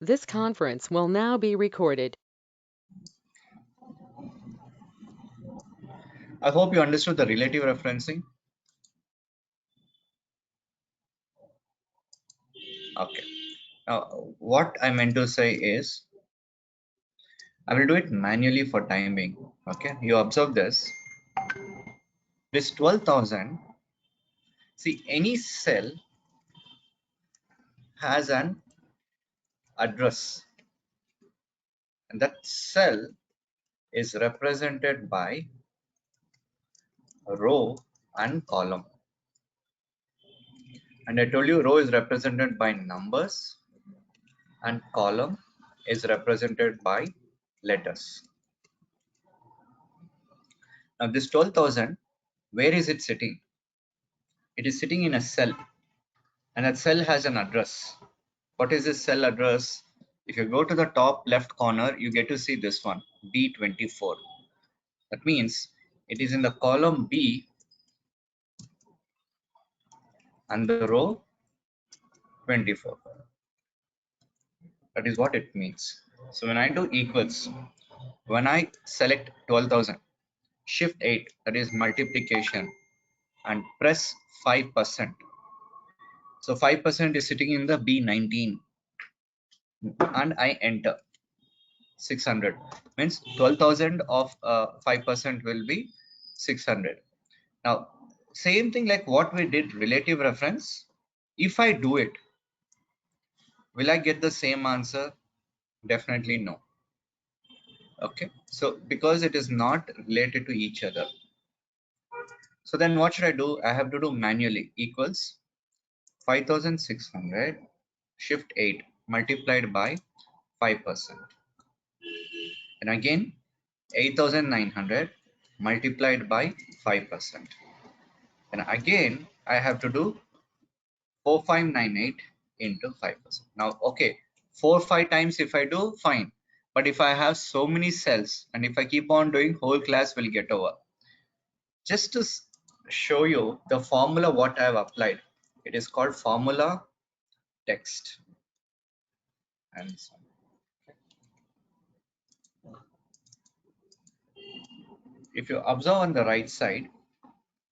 This conference will now be recorded. I hope you understood the relative referencing. Okay. Now, what I meant to say is, I will do it manually for time being. Okay. You observe this. This 12,000. See, any cell has an address, and that cell is represented by row and column. And I told you row is represented by numbers and column is represented by letters. Now this 12,000, where is it sitting? It is sitting in a cell, and that cell has an address. What is this cell address? If you go to the top left corner, you get to see this one, B24. That means it is in the column B and the row 24. That is what it means. So when I do equals, when I select 12,000, shift 8, that is multiplication, and press 5%. So 5% is sitting in the B19, and I enter 600. Means 12,000 of 5% will be 600. Now, same thing like what we did relative reference. If I do it, will I get the same answer? Definitely no. Okay, so because it is not related to each other. So then what should I do? I have to do manually equals 5,600 shift 8 multiplied by 5%. And again 8,900 multiplied by 5%. And again I have to do 4598 into 5%. Now, okay, 4-5 times if I do, fine. But if I have so many cells and if I keep on doing, whole class will get over. Just to show you the formula what I have applied, it is called formula text. And so if you observe on the right side,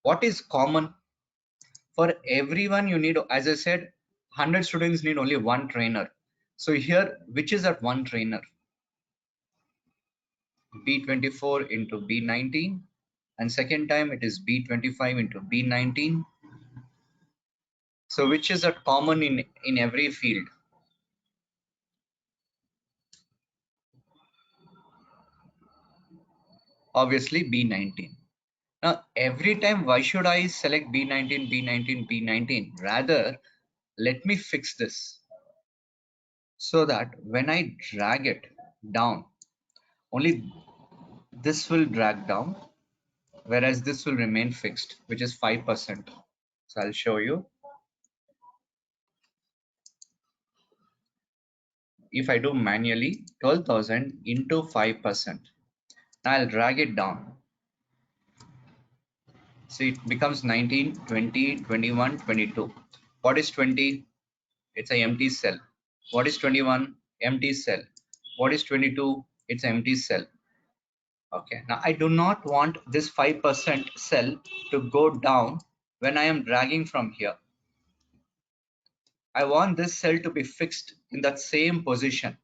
what is common for everyone? You need, as I said, 100 students need only one trainer. So here, which is that one trainer? B24 into B19, and second time it is B25 into B19. So which is a common in every field? Obviously B19. Now every time, why should I select B19, B19, B19? Rather, let me fix this so that when I drag it down, only this will drag down, whereas this will remain fixed, which is 5%. So I'll show you. If I do manually 12,000 into 5%, I'll drag it down. See, it becomes 19, 20, 21, 22. What is 20? It's an empty cell. What is 21? Empty cell. What is 22? It's an empty cell. Okay, now I do not want this 5% cell to go down when I am dragging from here. I want this cell to be fixed in that same position.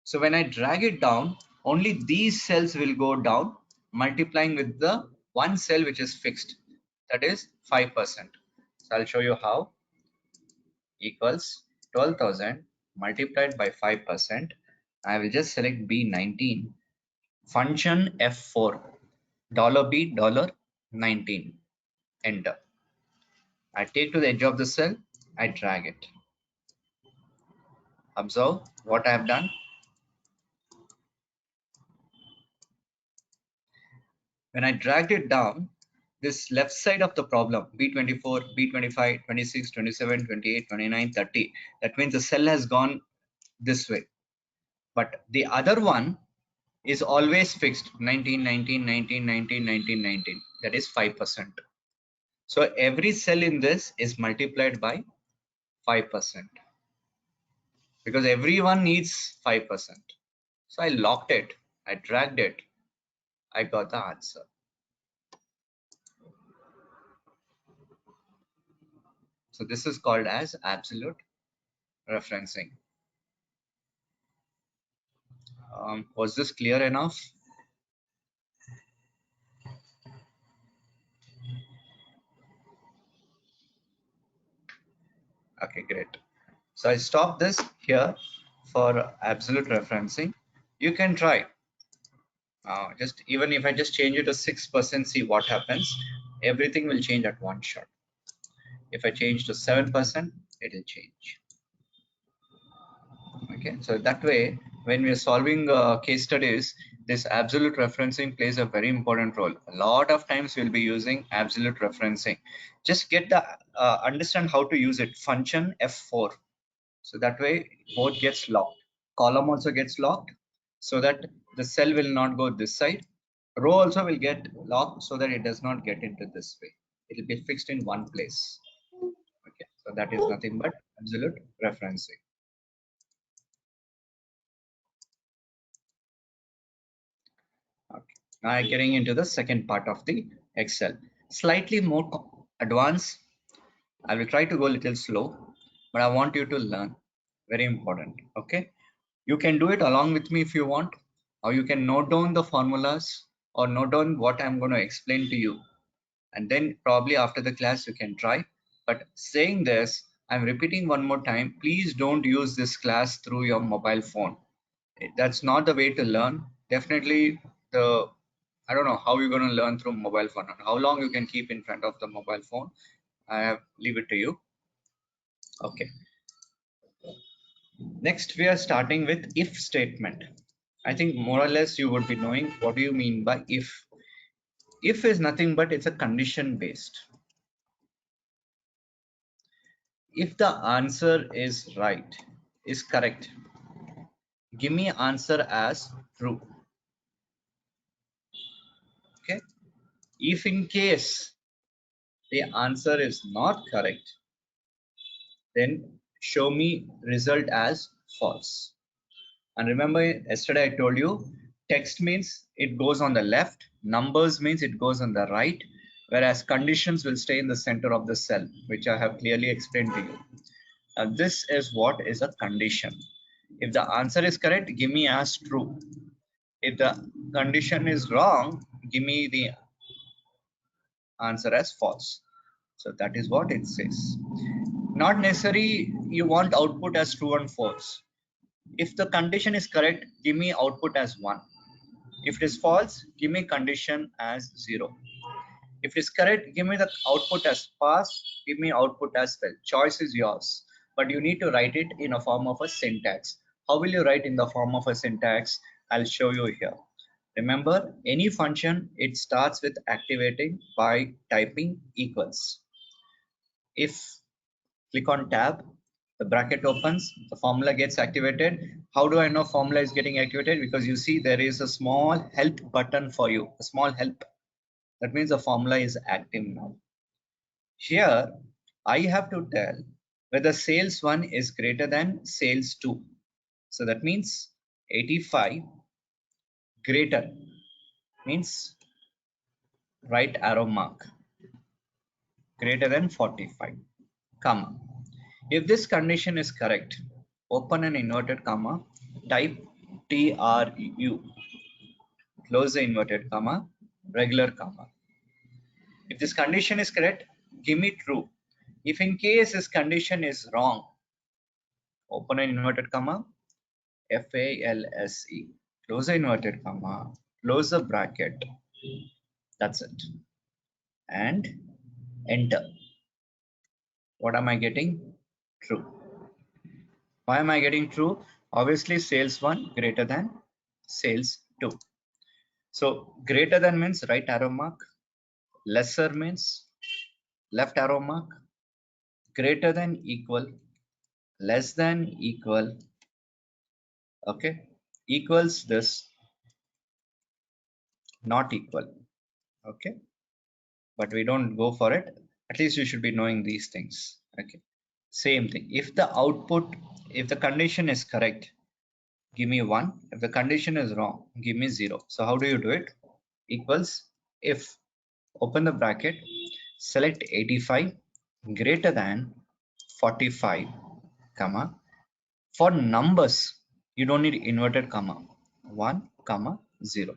So when I drag it down, only these cells will go down, multiplying with the one cell which is fixed, that is 5%. So I'll show you how. Equals 12,000 multiplied by 5%. I will just select B19, function F4, $B, $19, enter. I take to the edge of the cell, I drag it. Observe what I have done. When I dragged it down, this left side of the problem, B24, B25, 26, 27, 28, 29, 30, that means the cell has gone this way. But the other one is always fixed, 19, 19, 19, 19, 19, 19, that is 5%. So every cell in this is multiplied by 5%, because everyone needs 5%. So I locked it, I dragged it, I got the answer. So this is called as absolute referencing. Was this clear enough? Okay, great. So I stop this here for absolute referencing. You can try. Just even if I just change it to 6%, see what happens. Everything will change at one shot. If I change to 7%, it will change. Okay, so that way, when we are solving case studies, this absolute referencing plays a very important role. A lot of times we'll be using absolute referencing. Just get the understand how to use it. Function F4. So that way, both gets locked. Column also gets locked, so that the cell will not go this side. Row also will get locked, so that it does not get into this way. It will be fixed in one place. Okay, so that is nothing but absolute referencing. Okay. Now getting into the second part of the Excel. Slightly more advanced. I will try to go a little slow, but I want you to learn. Very important. Okay. You can do it along with me if you want, or you can note down the formulas or note down what I'm going to explain to you. And then probably after the class you can try. But saying this, I'm repeating one more time. Please don't use this class through your mobile phone. That's not the way to learn. Definitely the I don't know how you're going to learn through mobile phone and how long you can keep in front of the mobile phone. I have leave it to you. Okay. Next, we are starting with if statement. I think more or less you would be knowing what do you mean by if. If is nothing but it's a condition based. If the answer is right, is correct, give me answer as true. Okay. If in case the answer is not correct, then show me result as false. And remember, yesterday I told you text means it goes on the left, numbers means it goes on the right, whereas conditions will stay in the center of the cell, which I have clearly explained to you. Now, this is what is a condition. If the answer is correct, give me as true. If the condition is wrong, give me the answer as false. So that is what it says. Not necessary you want output as true and false. If the condition is correct, give me output as 1. If it is false, give me condition as 0. If it is correct, give me the output as pass, give me output as fail. Choice is yours, but you need to write it in a form of a syntax. How will you write in the form of a syntax? I'll show you here. Remember, any function, it starts with activating by typing equals. If click on tab, the bracket opens, the formula gets activated. How do I know formula is getting activated? Because you see there is a small help button for you, a small help. That means the formula is active now. Here, I have to tell whether sales 1 is greater than sales 2. So that means 85 greater means right arrow mark greater than 45, comma. If this condition is correct, open an inverted comma, type TRU, close the inverted comma, regular comma. If this condition is correct, give me true. If in case this condition is wrong, open an inverted comma, FALSE, close the inverted comma, close the bracket. That's it. And enter. What am I getting? True. Why am I getting true? Obviously, sales 1 greater than sales 2. So greater than means right arrow mark, lesser means left arrow mark, greater than equal, less than equal, okay, equals this, not equal, okay, but we don't go for it. At least you should be knowing these things, okay. Same thing. If the output, if the condition is correct, give me 1. If the condition is wrong, give me 0. So how do you do it? Equals if, open the bracket, select 85 greater than 45, comma. For numbers, you don't need inverted comma. 1, comma, 0.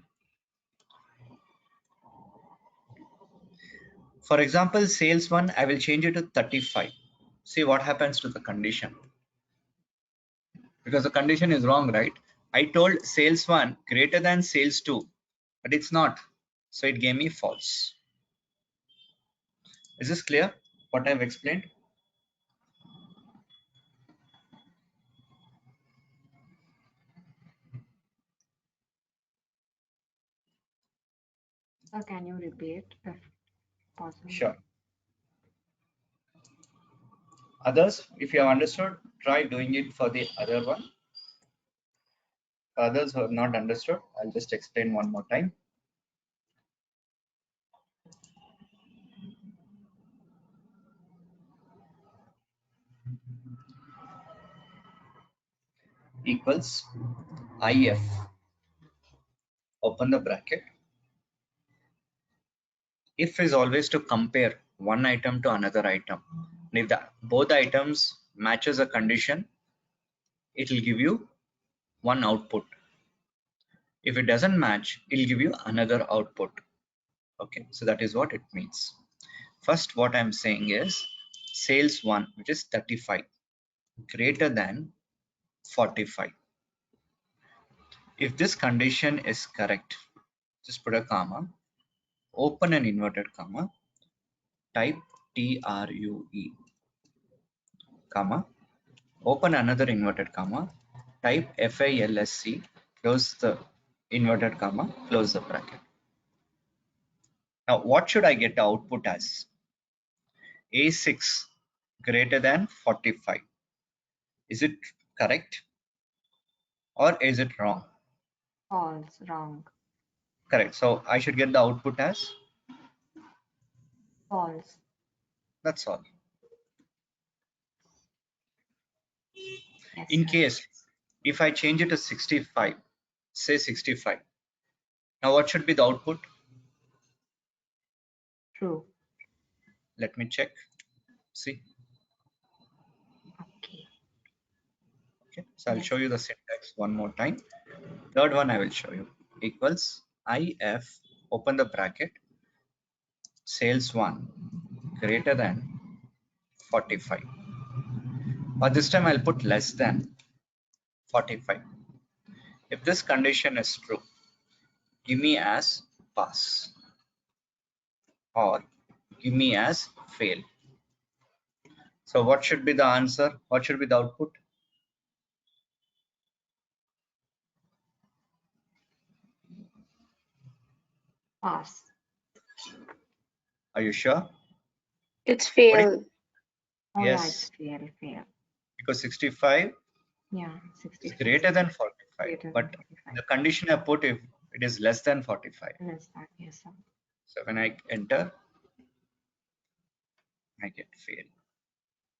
For example, sales 1, I will change it to 35. See what happens to the condition. Because the condition is wrong, right? I told sales 1 greater than sales 2, but it's not. So it gave me false. Is this clear what I've explained? Sir, can you repeat if possible? Sure. Others, if you have understood, try doing it for the other one. Others who have not understood, I'll just explain one more time. Equals if, open the bracket. If is always to compare one item to another item. And if both items matches a condition, it will give you one output. If it doesn't match, it will give you another output. Okay, so that is what it means. First, what I'm saying is sales 1, which is 35, greater than 45. If this condition is correct, just put a comma, open an inverted comma, type TRUE, comma, open another inverted comma, type FALSC, close the inverted comma, close the bracket. Now, what should I get the output as? A6 greater than 45. Is it correct or is it wrong? False, wrong. Correct. So I should get the output as? False. That's all. Yes, In sir. case, if I change it to 65, say 65. Now what should be the output? True. Let me check. See. Okay. Okay. So I'll Yes. show you the syntax one more time. Third one I will show you. Equals if, open the bracket, sales 1 greater than 45. But this time I'll put less than 45. If this condition is true, give me as pass or give me as fail. So what should be the answer? What should be the output? Pass. Are you sure? It's What do you- fail. Oh, yeah, it's Yes, fail, fail. because 65 Yeah, is 65. greater than 45, Greater than but 45. the condition I put if it is less than 45. Less than, yes, sir. So when I enter, I get fail.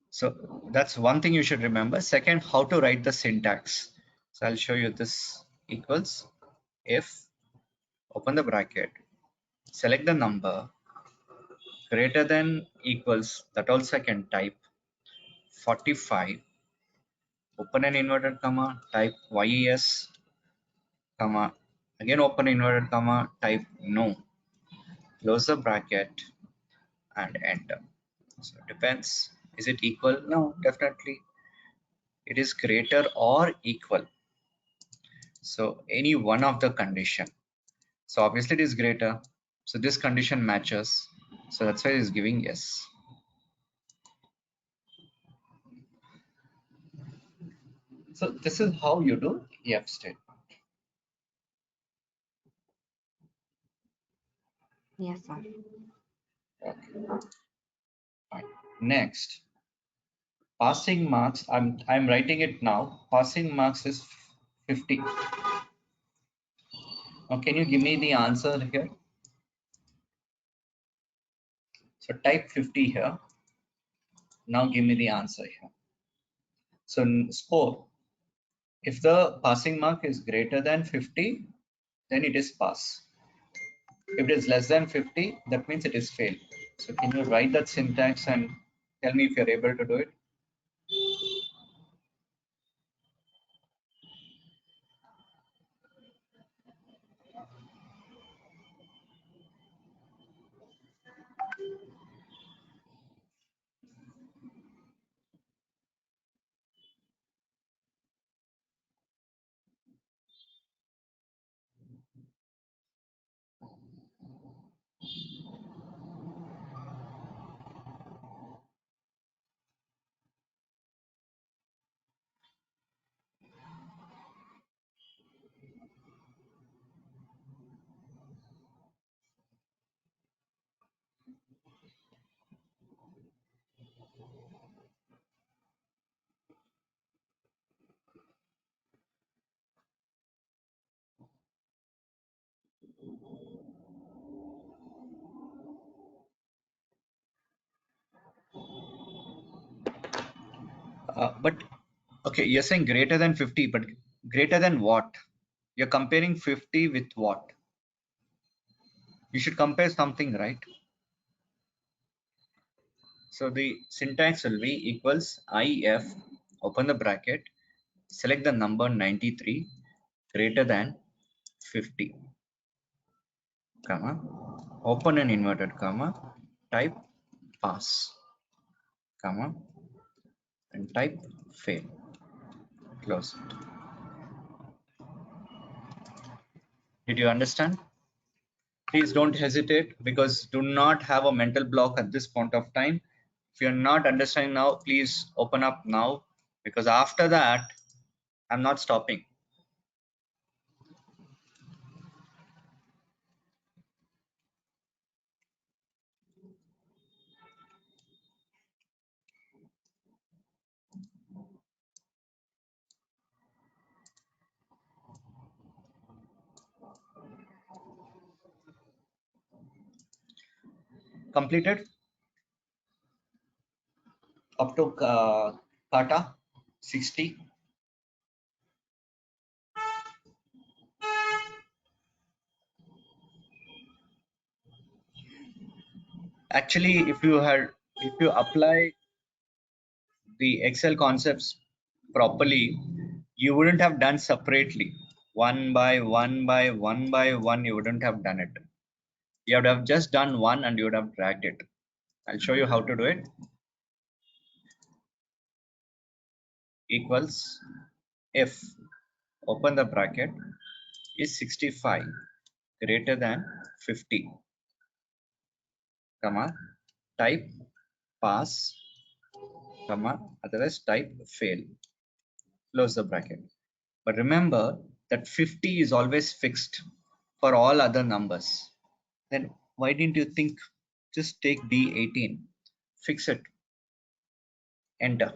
So that's one thing you should remember. Second, how to write the syntax. So I'll show you this equals if, open the bracket, select the number greater than equals, that also I can type 45, open an inverted comma, type yes, comma, again open inverted comma, type no, close the bracket and enter. So it depends. Is it equal? No, definitely. It is greater or equal. So any one of the condition. So obviously it is greater. So this condition matches. So that's why it is giving yes. So this is how you do if statement. Yes, sir. Okay. Fine. Next, passing marks. I'm writing it now. Passing marks is 50. Now can you give me the answer here? So type 50 here. Now give me the answer here. So score, if the passing mark is greater than 50, then it is pass. If it is less than 50, that means it is fail. So can you write that syntax and tell me if you're able to do it? But okay, you're saying greater than 50, but greater than what? You're comparing 50 with what? You should compare something, right? So the syntax will be equals if, open the bracket, select the number 93 greater than 50, comma, open an inverted comma, type pass, comma, and type fail, close it. Did you understand? Please don't hesitate, because do not have a mental block at this point of time. If you're not understanding now, please open up now, because after that I'm not stopping. Completed up to kata 60. Actually, if you apply the Excel concepts properly, you wouldn't have done separately, one by one by one by one. You wouldn't have done it. You would have just done one and you would have dragged it. I'll show you how to do it. Equals if, open the bracket, is 65 greater than 50, comma, type pass, comma, otherwise type fail, close the bracket. But remember that 50 is always fixed for all other numbers. Then why didn't you think just take D18, fix it, enter,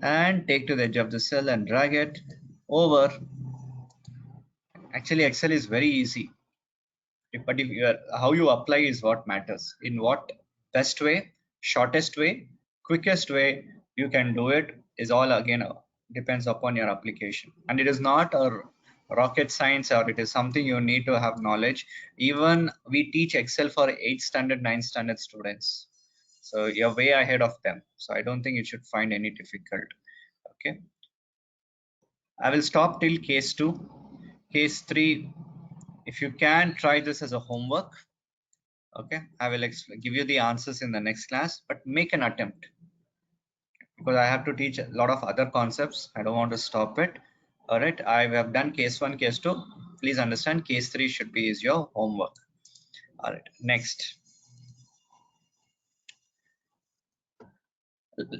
and take to the edge of the cell and drag it over. Actually, Excel is very easy, but if you are, how you apply is what matters. In what best way, shortest way, quickest way you can do it is all again depends upon your application. And it is not a rocket science, or it is something you need to have knowledge. Even we teach Excel for 8th standard, 9th standard students, so you're way ahead of them. So I don't think you should find any difficult. Okay, I will stop till case 2. Case 3, if you can try this as a homework. Okay, I will give you the answers in the next class, but make an attempt, because I have to teach a lot of other concepts. I don't want to stop it. All right, I have done case 1, case 2. Please understand, case 3 should be is your homework. All right, next.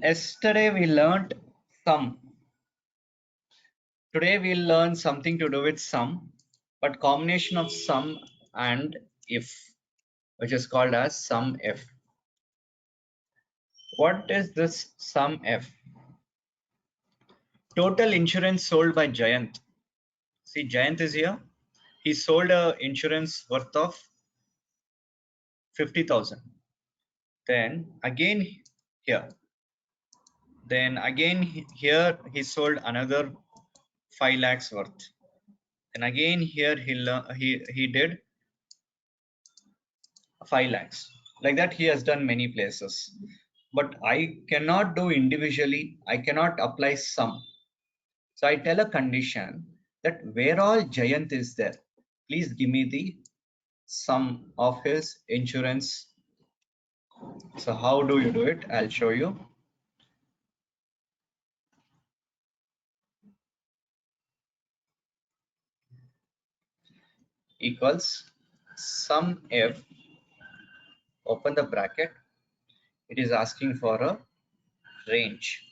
Yesterday we learned sum. Today we'll learn something to do with sum, but combination of sum and if, which is called as sum if. What is this sum if? Total insurance sold by Jayant. See, Jayant is here. He sold a insurance worth of 50,000. Then again, here. Then again here he sold another 5 lakhs worth. And again here he did 5 lakhs. Like that he has done many places. But I cannot do individually. I cannot apply sum. So I tell a condition that where all Jayant is there, please give me the sum of his insurance. So how do you do it? I'll show you. Equals sum if, open the bracket, it is asking for a range.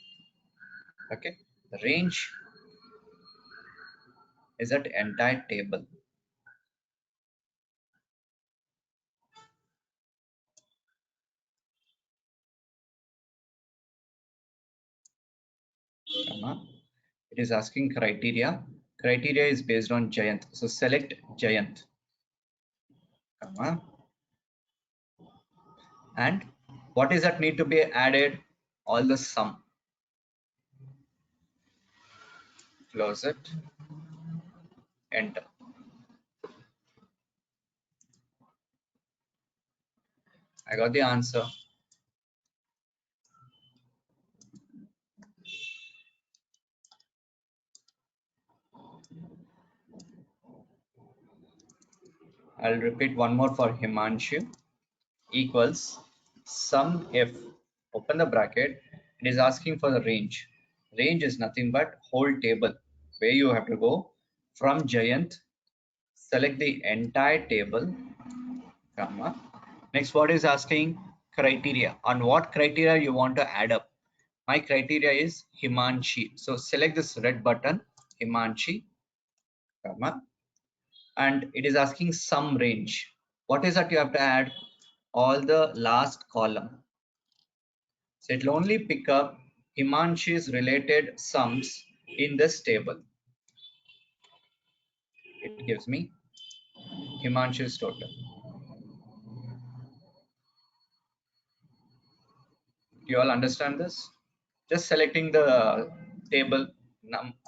Okay, the range is that entire table. It is asking criteria. Criteria is based on Jayant. So select Jayant. And what is that need to be added? All the sum. Close it. Enter. I got the answer. I'll repeat one more for Himanshu. Equals sum if, open the bracket, it is asking for the range. Range is nothing but whole table where you have to go from Jayant, select the entire table, comma. Next, what is asking? Criteria. On what criteria you want to add up? My criteria is Himanshi. So select this red button, Himanshi, comma, and it is asking sum range. What is that you have to add? All the last column. So it will only pick up Himanshi's related sums in this table. It gives me Himanshi's total. Do you all understand this? Just selecting the table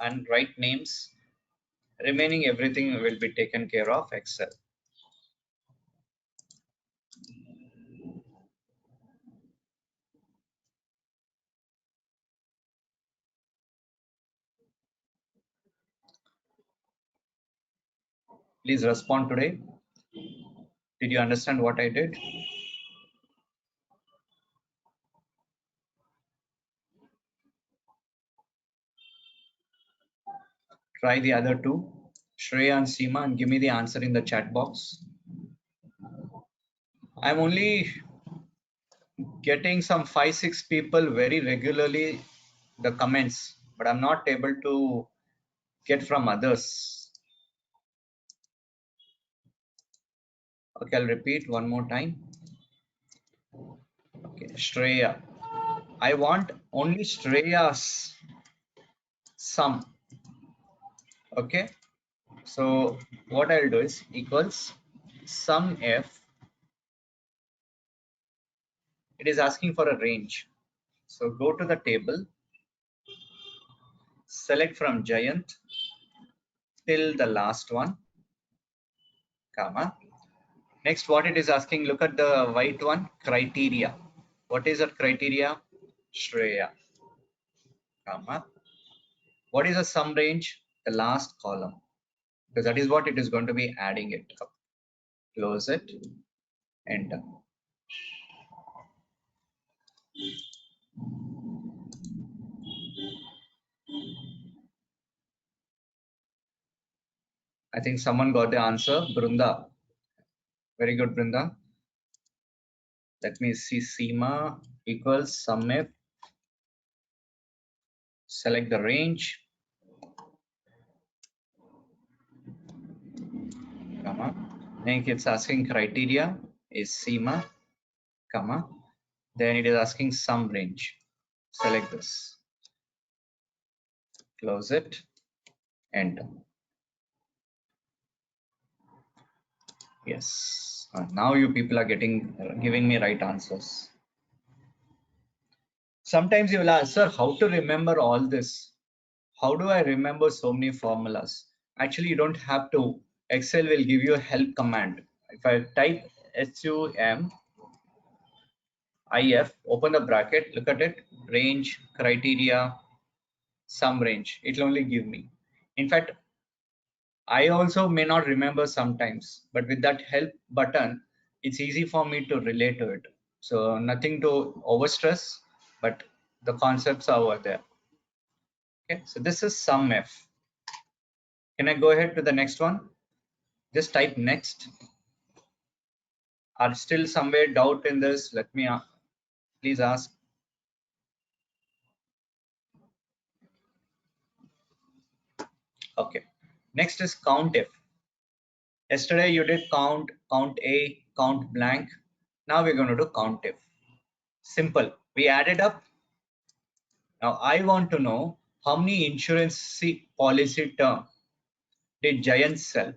and write names. Remaining everything will be taken care of Excel. Please respond today. Did you understand what I did? Try the other two, Shreya and Seema, and give me the answer in the chat box. I'm only getting some 5-6 people very regularly the comments, but I'm not able to get from others. Okay, I'll repeat one more time. Okay, Shreya. I want only Shreya's sum. Okay, so what I'll do is equals sum f. It is asking for a range. So go to the table, select from Jayant till the last one, comma. Next, what it is asking, look at the white one, criteria. What is that criteria? Shreya, comma. What is the sum range? The last column. Because that is what it is going to be adding it up. Close it, enter. I think someone got the answer. Brunda. Very good, Brunda. Let me see. Seema equals sum if. Select the range, comma. Then it's asking criteria is Seema, comma. Then it is asking sum range. Select this. Close it. Enter. Yes. Now you people are giving me right answers. Sometimes you will ask, sir, how to remember all this? How do I remember so many formulas? Actually, you don't have to. Excel will give you a help command. If I type SUMIF, open the bracket, look at it, range, criteria, sum range. It will only give me. In fact, I also may not remember sometimes, but with that help button, it's easy for me to relate to it. So nothing to overstress, but the concepts are over there. Okay, so this is sum F. Can I go ahead to the next one? Just type next. Are still somewhere doubt in this? Let me please ask. Okay. Next is Countif. Yesterday you did count A, count blank. Now we're going to do Countif. Simple. We added up. Now I want to know how many insurance policy term did Giant sell?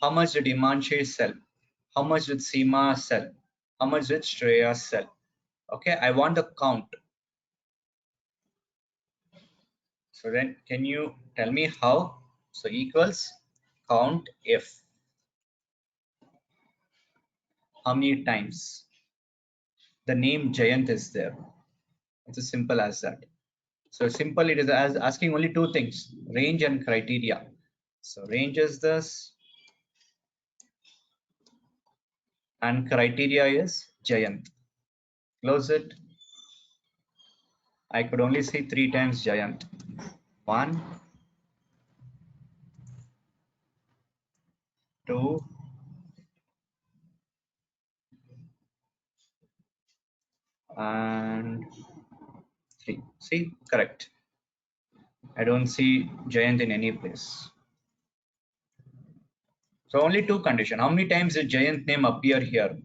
How much did Himanshi sell? How much did Seema sell? How much did Shreya sell? Okay, I want the count. So then can you tell me how? So equals count if. How many times the name Jayant is there? It's as simple as that. So simple, it is as asking only two things, range and criteria. So range is this and criteria is Jayant. Close it. I could only see 3 times Jayant. 1, 2, and 3. See, correct. I don't see Jayant in any place. So only two conditions. How many times did Jayant name appear here?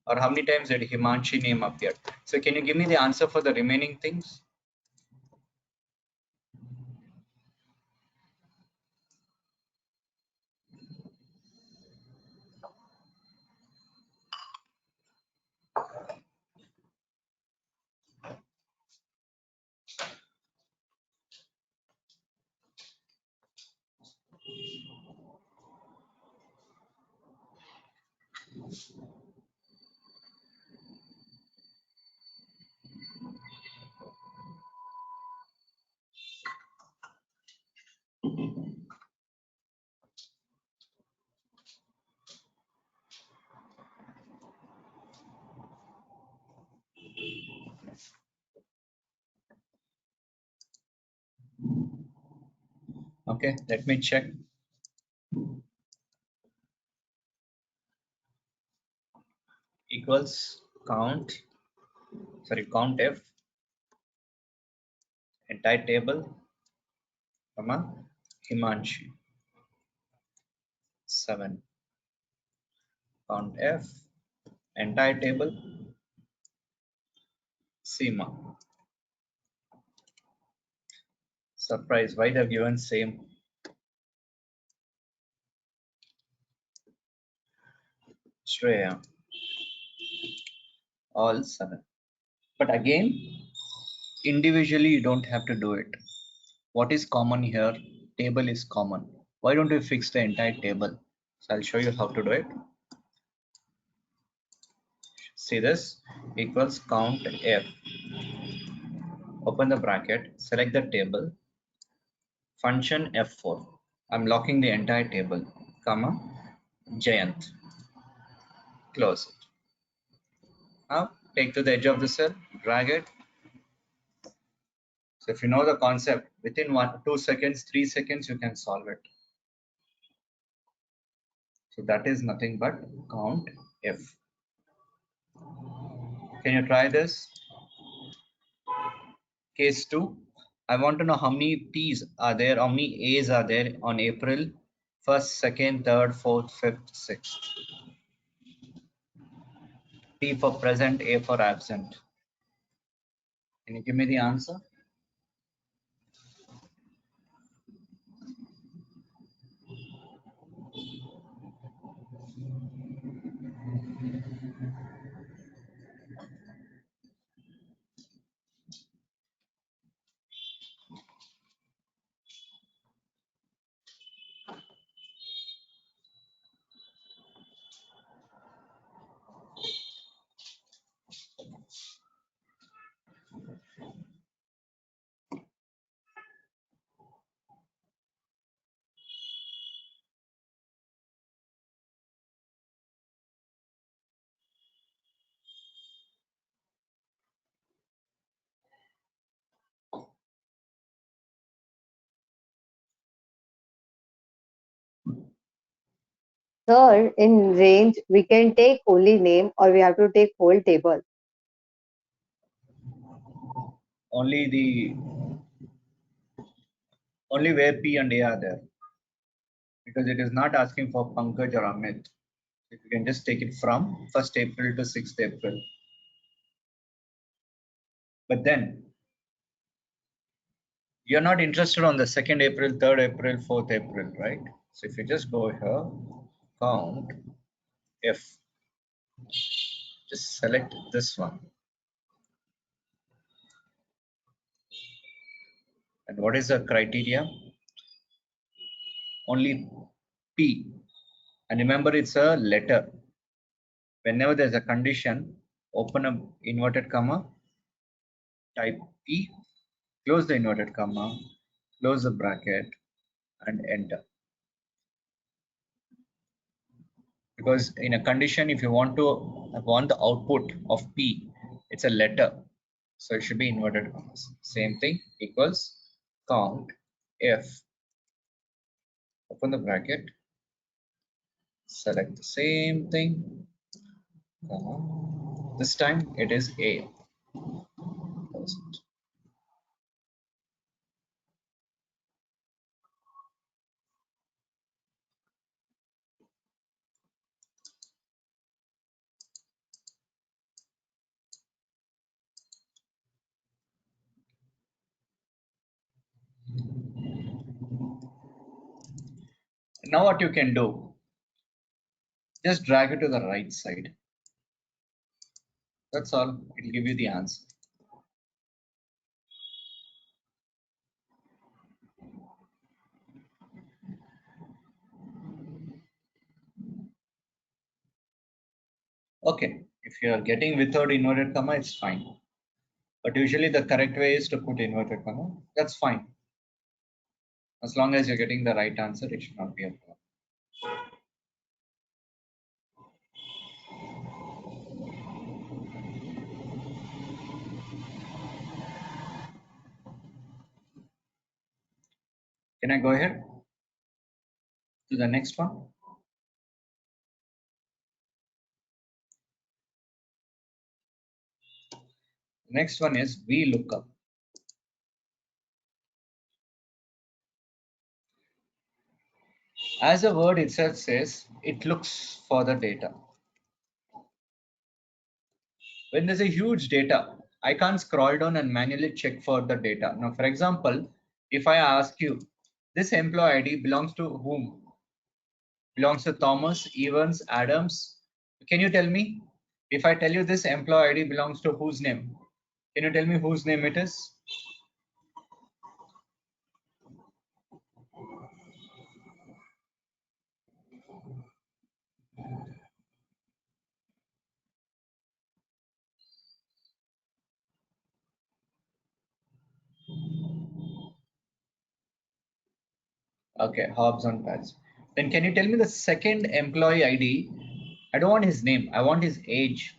Or how many times did Himanshi name appear? So can you give me the answer for the remaining things? Okay, let me check. Equals count F, entire table, comma, Himanshi, 7. Count F, entire table, Seema. Surprise, why they've given same? Shreya, all 7. But again, individually you don't have to do it. What is common here? Table is common. Why don't we fix the entire table? So I'll show you how to do it. See this equals count F. Open the bracket, select the table, function F4. I'm locking the entire table, comma, Jayant. Close it. Now take to the edge of the cell, drag it. So if you know the concept, within 2 seconds, 3 seconds, you can solve it. So that is nothing but count F. Can you try this? Case 2. I want to know how many P's are there, how many A's are there on April 1st, 2nd, 3rd, 4th, 5th, 6th. P for present, A for absent. Can you give me the answer? Sir, in range, we can take only name or we have to take whole table. Only where P and A are there, because it is not asking for Pankaj or Amit. If you can just take it from 1st April to 6th April. But then you're not interested on the 2nd April, 3rd April, 4th April, right? So if you just go here, count F, just select this one. And what is the criteria? Only P. And remember, it's a letter. Whenever there's a condition, open a inverted comma, type P, close the inverted comma, close the bracket, and enter. Because in a condition, if you want the output of P, it's a letter, so it should be inverted commas. Same thing, equals count F, open the bracket, select the same thing, comma. This time it is A. Now what you can do, just drag it to the right side. That's all. It'll give you the answer. Okay, if you are getting without inverted comma, it's fine. But usually the correct way is to put inverted comma. That's fine. As long as you're getting the right answer, it should not be a problem. Can I go ahead to the next one? Next one is Vlookup. As the word itself says, it looks for the data. When there's a huge data, I can't scroll down and manually check for the data. Now, for example, if I ask you, this employee ID belongs to whom? Belongs to Thomas, Evans, Adams. Can you tell me? If I tell you this employee ID belongs to whose name? Can you tell me whose name it is? Okay, Hobbs on pads. Then can you tell me the second employee ID? I don't want his name. I want his age.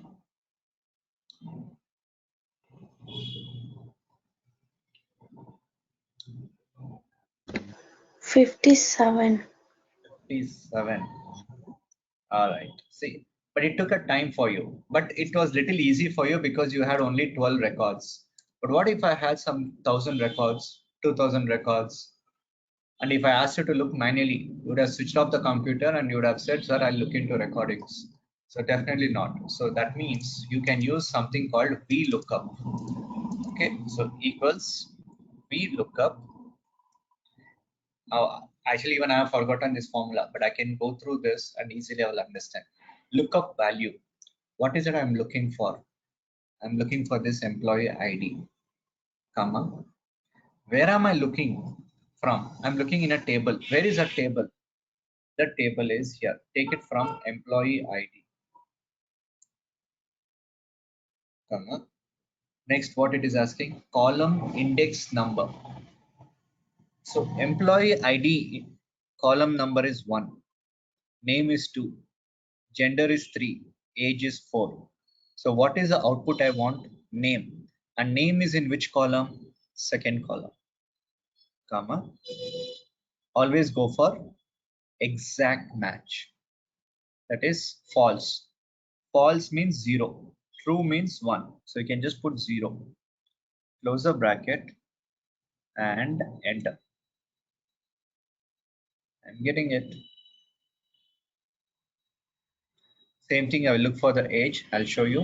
57. 57. All right. See, but it took a time for you. But it was little easy for you because you had only 12 records. But what if I had some 1,000 records, 2,000 records? And if I asked you to look manually, you would have switched off the computer and you would have said, sir, I'll look into recordings. So definitely not. So that means you can use something called VLOOKUP. Okay, so equals VLOOKUP. Actually, even I have forgotten this formula, but I can go through this and easily I will understand. Lookup value. What is it I'm looking for? I'm looking for this employee ID, comma. Where am I looking from? I'm looking in a table. Where is a table? The table is here. Take it from employee ID, comma. Next, what it is asking, column index number. So employee ID column number is 1, name is 2, gender is 3, age is 4. So what is the output I want? Name. And name is in which column? Second column, comma. Always go for exact match. that is false. False means 0. True means 1. So you can just put 0. Close the bracket and enter. I'm getting it. Same thing, I will look for the age. I'll show you.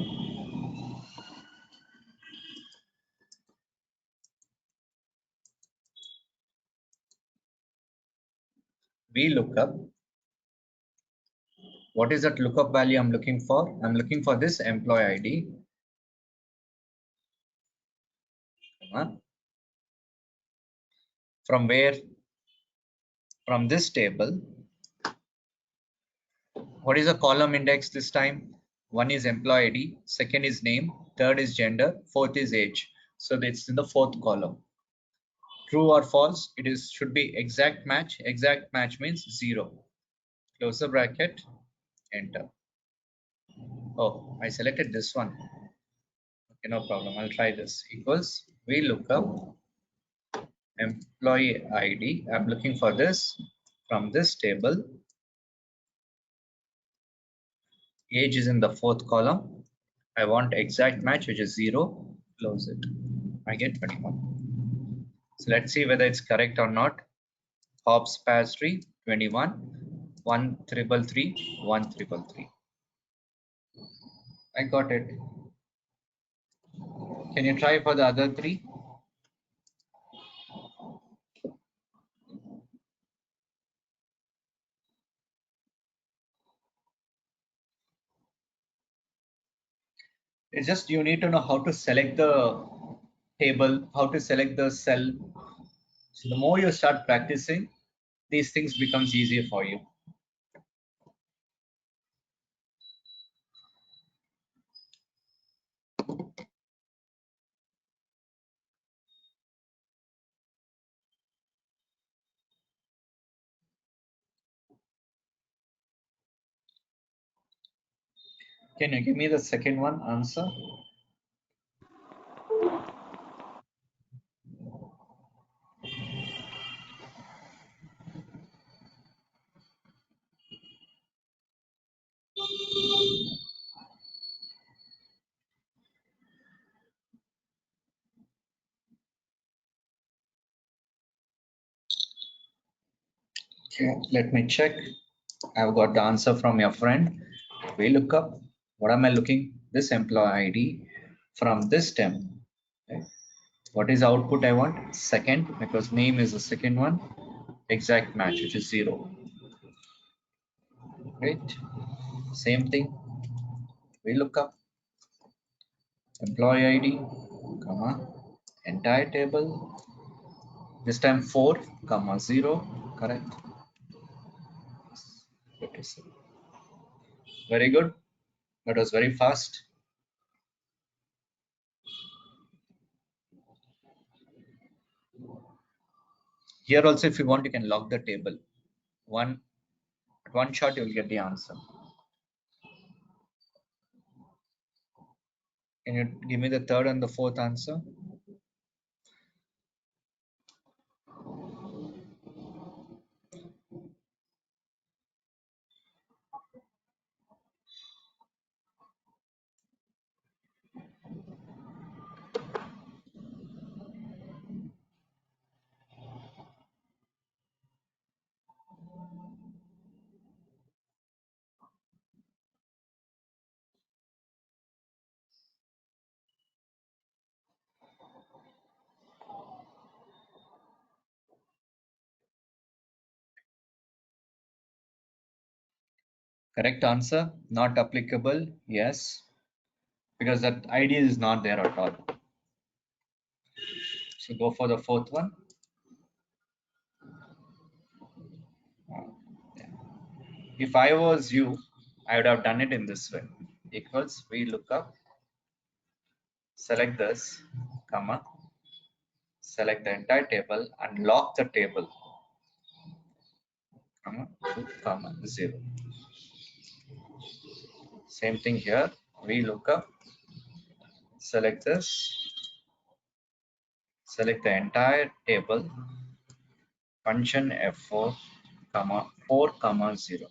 Vlookup. What is that lookup value I'm looking for? I'm looking for this employee ID. From where? From this table. What is the column index this time? One is employee ID, second is name, third is gender, fourth is age. So it's in the fourth column. True or false? It is should be exact match. Exact match means 0. Close the bracket, enter. Oh, I selected this one. Okay, no problem. I'll try this. Equals Vlookup employee ID. I'm looking for this from this table. Age is in the fourth column. I want exact match, which is 0. Close it. I get 21. So let's see whether it's correct or not. Hops pastry 21, 1333, 1333. I got it. Can you try for the other 3? It's just you need to know how to select the table, how to select the cell. So the more you start practicing, these things becomes easier for you. Can you give me the second one answer? Okay, let me check. I've got the answer from your friend. Vlookup. What am I looking? This employee ID from this temp. Okay. What is the output I want? Second, because name is the second one. Exact match, which is 0. Right. Same thing. Vlookup employee ID, comma, entire table. This time 4, comma 0. Correct. Very good. That was very fast. Here also, if you want, you can lock the table. At one shot, you will get the answer. Can you give me the third and the fourth answer? Correct answer, not applicable. Yes, because that idea is not there at all. So go for the fourth one. If I was you, I would have done it in this way. Equals Vlookup, select this, comma, select the entire table and lock the table, comma, 2, comma, 0. Same thing here. Vlookup, select this, select the entire table, function f4, comma 4, comma 0.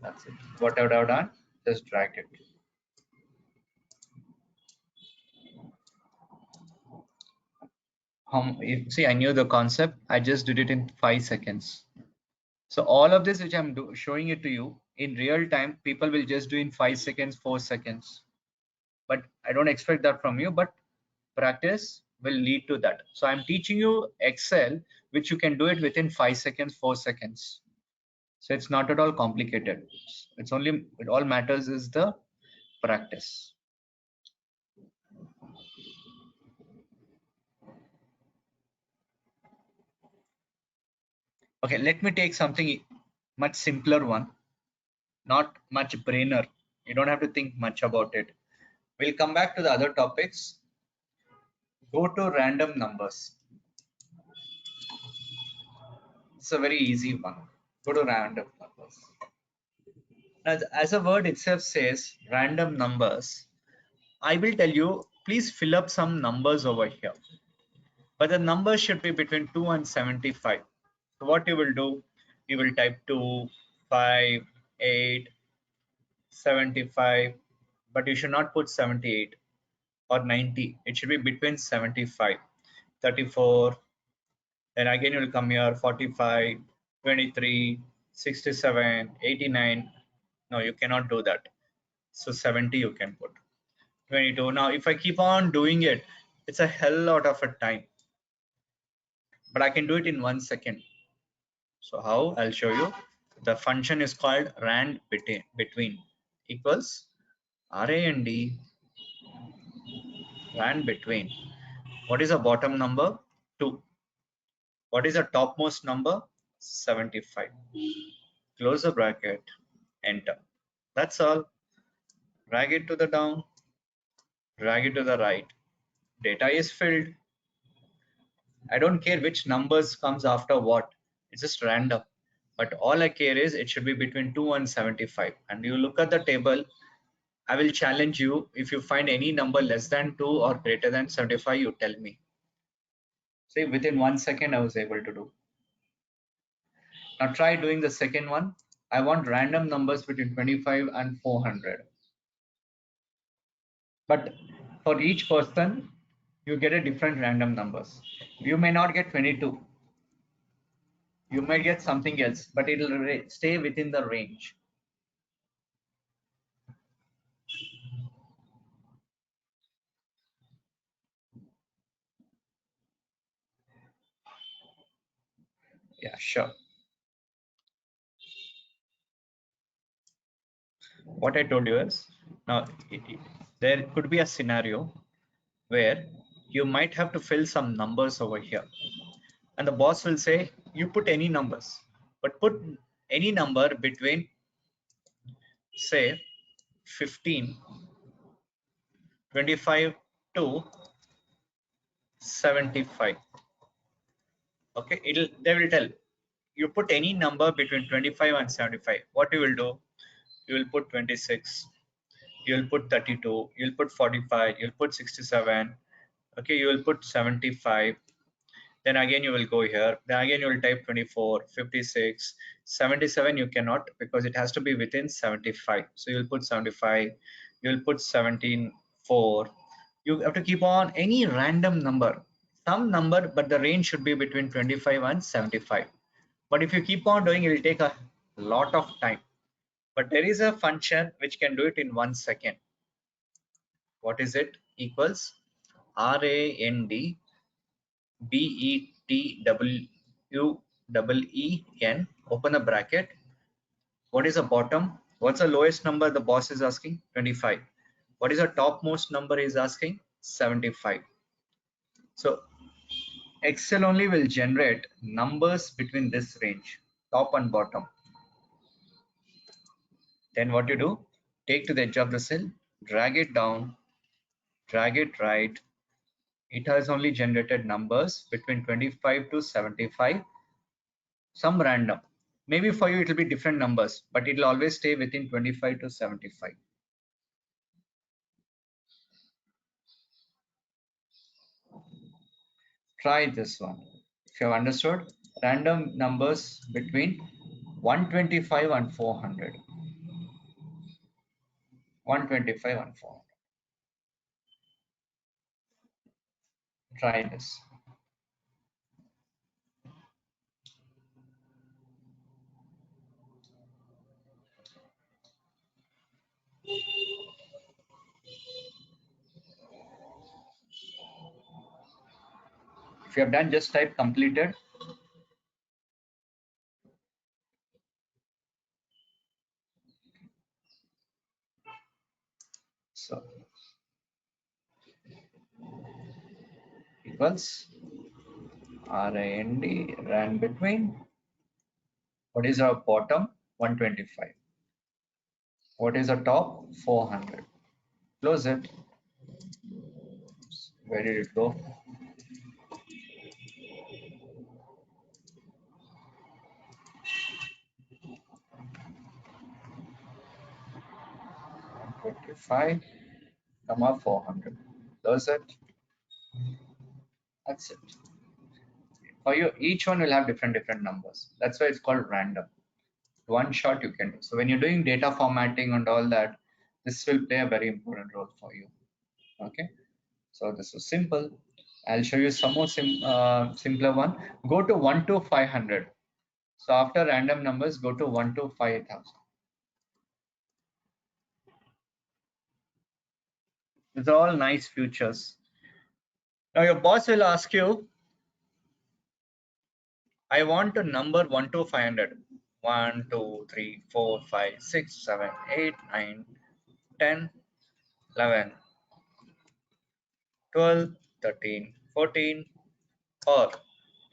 That's it. What I would have done, just drag it. See, I knew the concept. I just did it in 5 seconds. So all of this which I'm showing it to you in real time, people will just do in 5 seconds, 4 seconds. But I don't expect that from you, but practice will lead to that. So I'm teaching you Excel, which you can do it within 5 seconds, 4 seconds. So it's not at all complicated. It all matters is the practice. Okay, let me take something much simpler one, not much brainer. You don't have to think much about it. We'll come back to the other topics. Go to random numbers. It's a very easy one. Go to random numbers. As a word itself says, random numbers, I will tell you, please fill up some numbers over here. But the number should be between 2 and 75. So what you will do, you will type 2, 5, 8, 75, but you should not put 78 or 90. It should be between 75, 34, then again you will come here 45, 23, 67, 89. No, you cannot do that. So 70 you can put. 22. Now if I keep on doing it, it's a hell lot of a time. But I can do it in 1 second. So how? I'll show you. The function is called rand between equals rand rand between. What is the bottom number? 2. What is the topmost number? 75. Close the bracket, enter. That's all. Drag it to the down, drag it to the right. Data is filled. I don't care which numbers comes after what. It's just random. But all I care is it should be between 2 and 75. And you look at the table, I will challenge you. If you find any number less than 2 or greater than 75, you tell me. See, within 1 second, I was able to do. Now try doing the second one. I want random numbers between 25 and 400. But for each person, you get a different random numbers. You may not get 22. You might get something else, but it will stay within the range. Yeah, sure. What I told you is, now there could be a scenario where you might have to fill some numbers over here. And the boss will say, you put any numbers, but put any number between, say, 15, 25 to 75. Okay, they will tell you put any number between 25 and 75. What you will do, you will put 26, you will put 32, you'll put 45, you'll put 67. Okay, you will put 75. Then again you will go here, then again you will type 24, 56, 77. You cannot, because it has to be within 75. So you'll put 75, you'll put 17, 4. You have to keep on any random number, some number, but the range should be between 25 and 75. But if you keep on doing it, will take a lot of time. But there is a function which can do it in 1 second. What is it? Equals rand BETWEEN, open the bracket. What is the bottom? What's the lowest number the boss is asking? 25. What is the topmost number is asking? 75. So Excel only will generate numbers between this range, top and bottom. Then what you do? Take to the edge of the cell, drag it down, drag it right. It has only generated numbers between 25 to 75. Some random. Maybe for you it will be different numbers, but it will always stay within 25 to 75. Try this one. If you have understood, random numbers between 125 and 400. 125 and 400. Try this. If you have done, just type completed. So equals RAND ran between. What is our bottom? 125. What is the top? 400. Close it. Where did it go? $125, 400. Close it. That's it. For you, each one will have different numbers. That's why it's called random. One shot you can do. So when you're doing data formatting and all that, this will play a very important role for you. Okay. So this is simple. I'll show you some more simpler one. Go to 1 to 500. So after random numbers, go to 1 to 5,000. These are all nice features. Now your boss will ask you, I want a number 1 to 500. 1, 2, 3, 4, 5, 6, 7, 8, 9, 10, 11, 12, 13, 14, or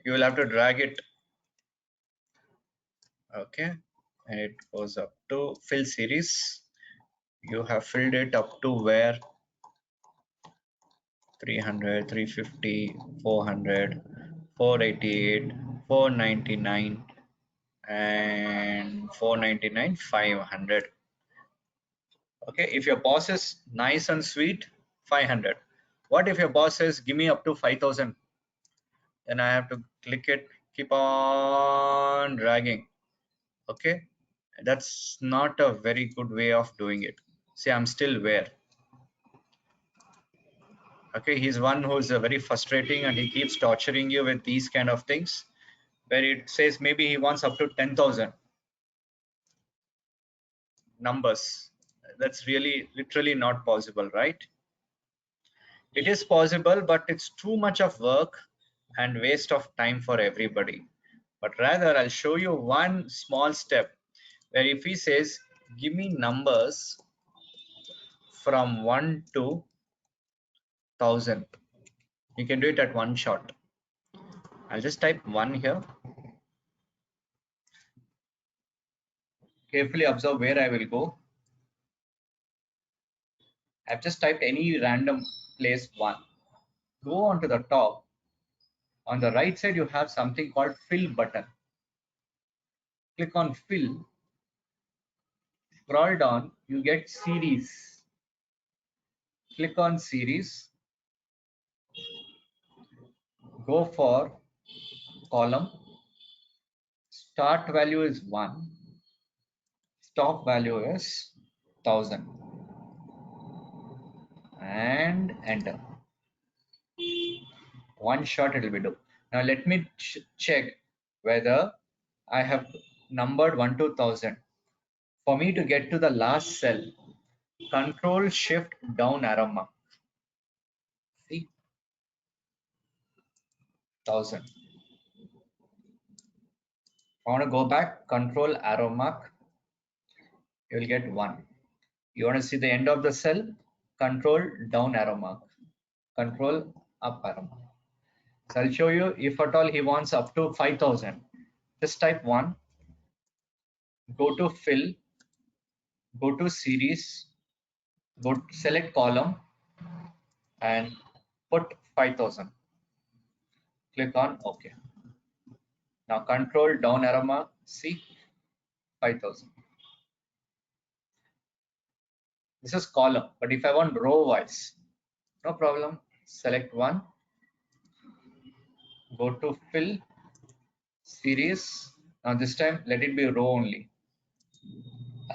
you will have to drag it. Okay. And it goes up to fill series. You have filled it up to where? 300, 350, 400, 488, 499, and 499, 500. Okay, if your boss is nice and sweet, 500. What if your boss says, give me up to 5,000? Then I have to click it, keep on dragging. Okay, that's not a very good way of doing it. See, I'm still where? Okay, he's one who's very frustrating and he keeps torturing you with these kind of things where it says maybe he wants up to 10,000 numbers. That's really literally not possible, right? It is possible, but it's too much of work and waste of time for everybody. But rather, I'll show you one small step where if he says, give me numbers from 1 to 1,000, you can do it at one shot. I'll just type 1 here. Carefully observe where I will go. I've just typed any random place 1. Go on to the top. On the right side, you have something called fill button. Click on fill. Scroll down, you get series. Click on series. Go for column. Start value is 1. Stop value is 1,000. And enter. One shot it will be done. Now let me check whether I have numbered 1 to 1,000. For me to get to the last cell, Control Shift down arrow mark. See, 1,000. I want to go back, Control arrow mark. You will get 1. You want to see the end of the cell, Control down arrow mark. Control up arrow mark. So I'll show you if at all he wants up to 5,000. Just type 1. Go to fill. Go to series. Go to select column and put 5,000. Click on OK. Now control down arrow mark, see 5,000. This is column, but if I want row wise, no problem. Select 1. Go to fill series. Now this time let it be row only.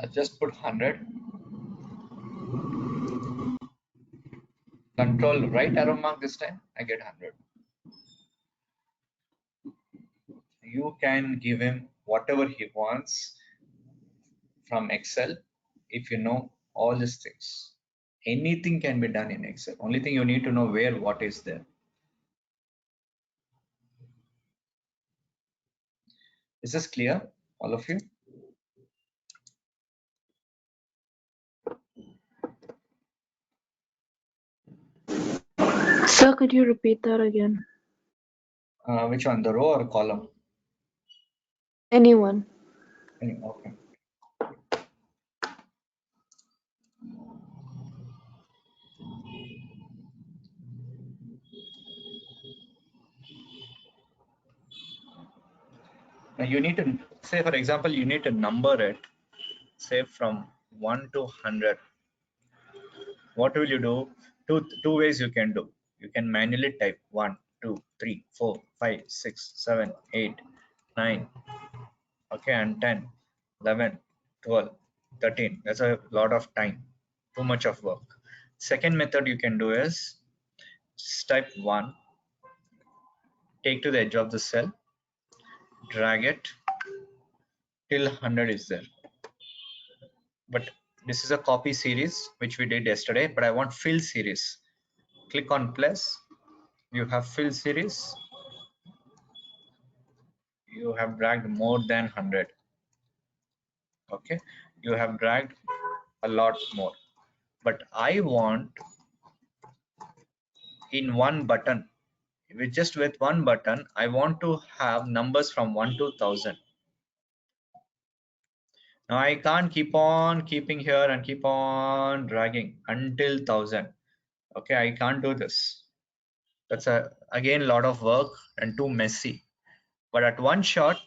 I'll just put 100. control right arrow mark this time, I get 100. You can give him whatever he wants from Excel if you know all these things. Anything can be done in Excel. Only thing you need to know where what is there. Is this clear, all of you? Sir, could you repeat that again? Which one, the row or column? Anyone? Okay. Now you need to say, for example, you need to number it, say from 1 to 100. What will you do? Two ways you can do. You can manually type 1, 2, 3, 4, 5, 6, 7, 8, 9, okay, and 10, 11, 12, 13. That's a lot of time, too much of work. Second method you can do is just type 1, take to the edge of the cell, drag it till 100 is there. But this is a copy series which we did yesterday, but I want fill series. Click on plus, you have fill series, you have dragged more than 100. Okay, you have dragged a lot more, but I want in one button, with one button I want to have numbers from 1 to 1000. Now I can't keep on keeping here and keep on dragging until 1000. Okay, I can't do this. That's again a lot of work and too messy. But at one shot,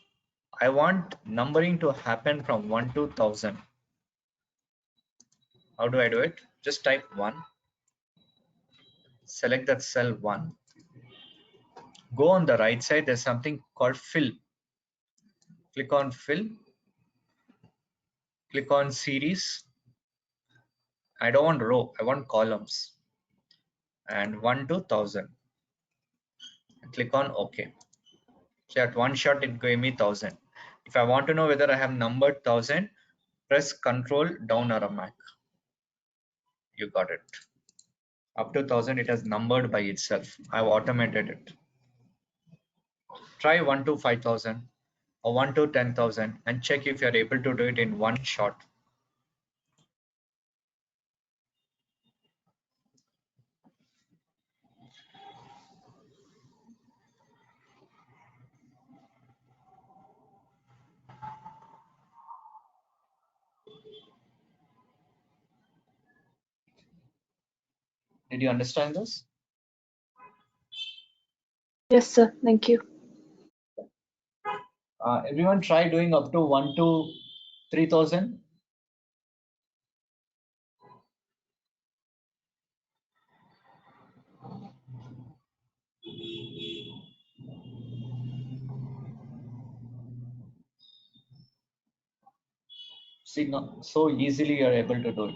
I want numbering to happen from 1 to 1000. How do I do it? Just type 1, select that cell 1, go on the right side, there's something called fill. Click on fill, click on series. I don't want row, I want columns. And 1 to 1000. Click on OK. So at one shot, it gave me 1000. If I want to know whether I have numbered 1000, press Control down arrow mark. You got it. Up to 1000, it has numbered by itself. I've automated it. Try 1 to 5000 or 1 to 10,000 and check if you're able to do it in one shot. Did you understand this? Yes, sir. Thank you. Everyone try doing up to 1 to 3000. See, no, so easily you're able to do it.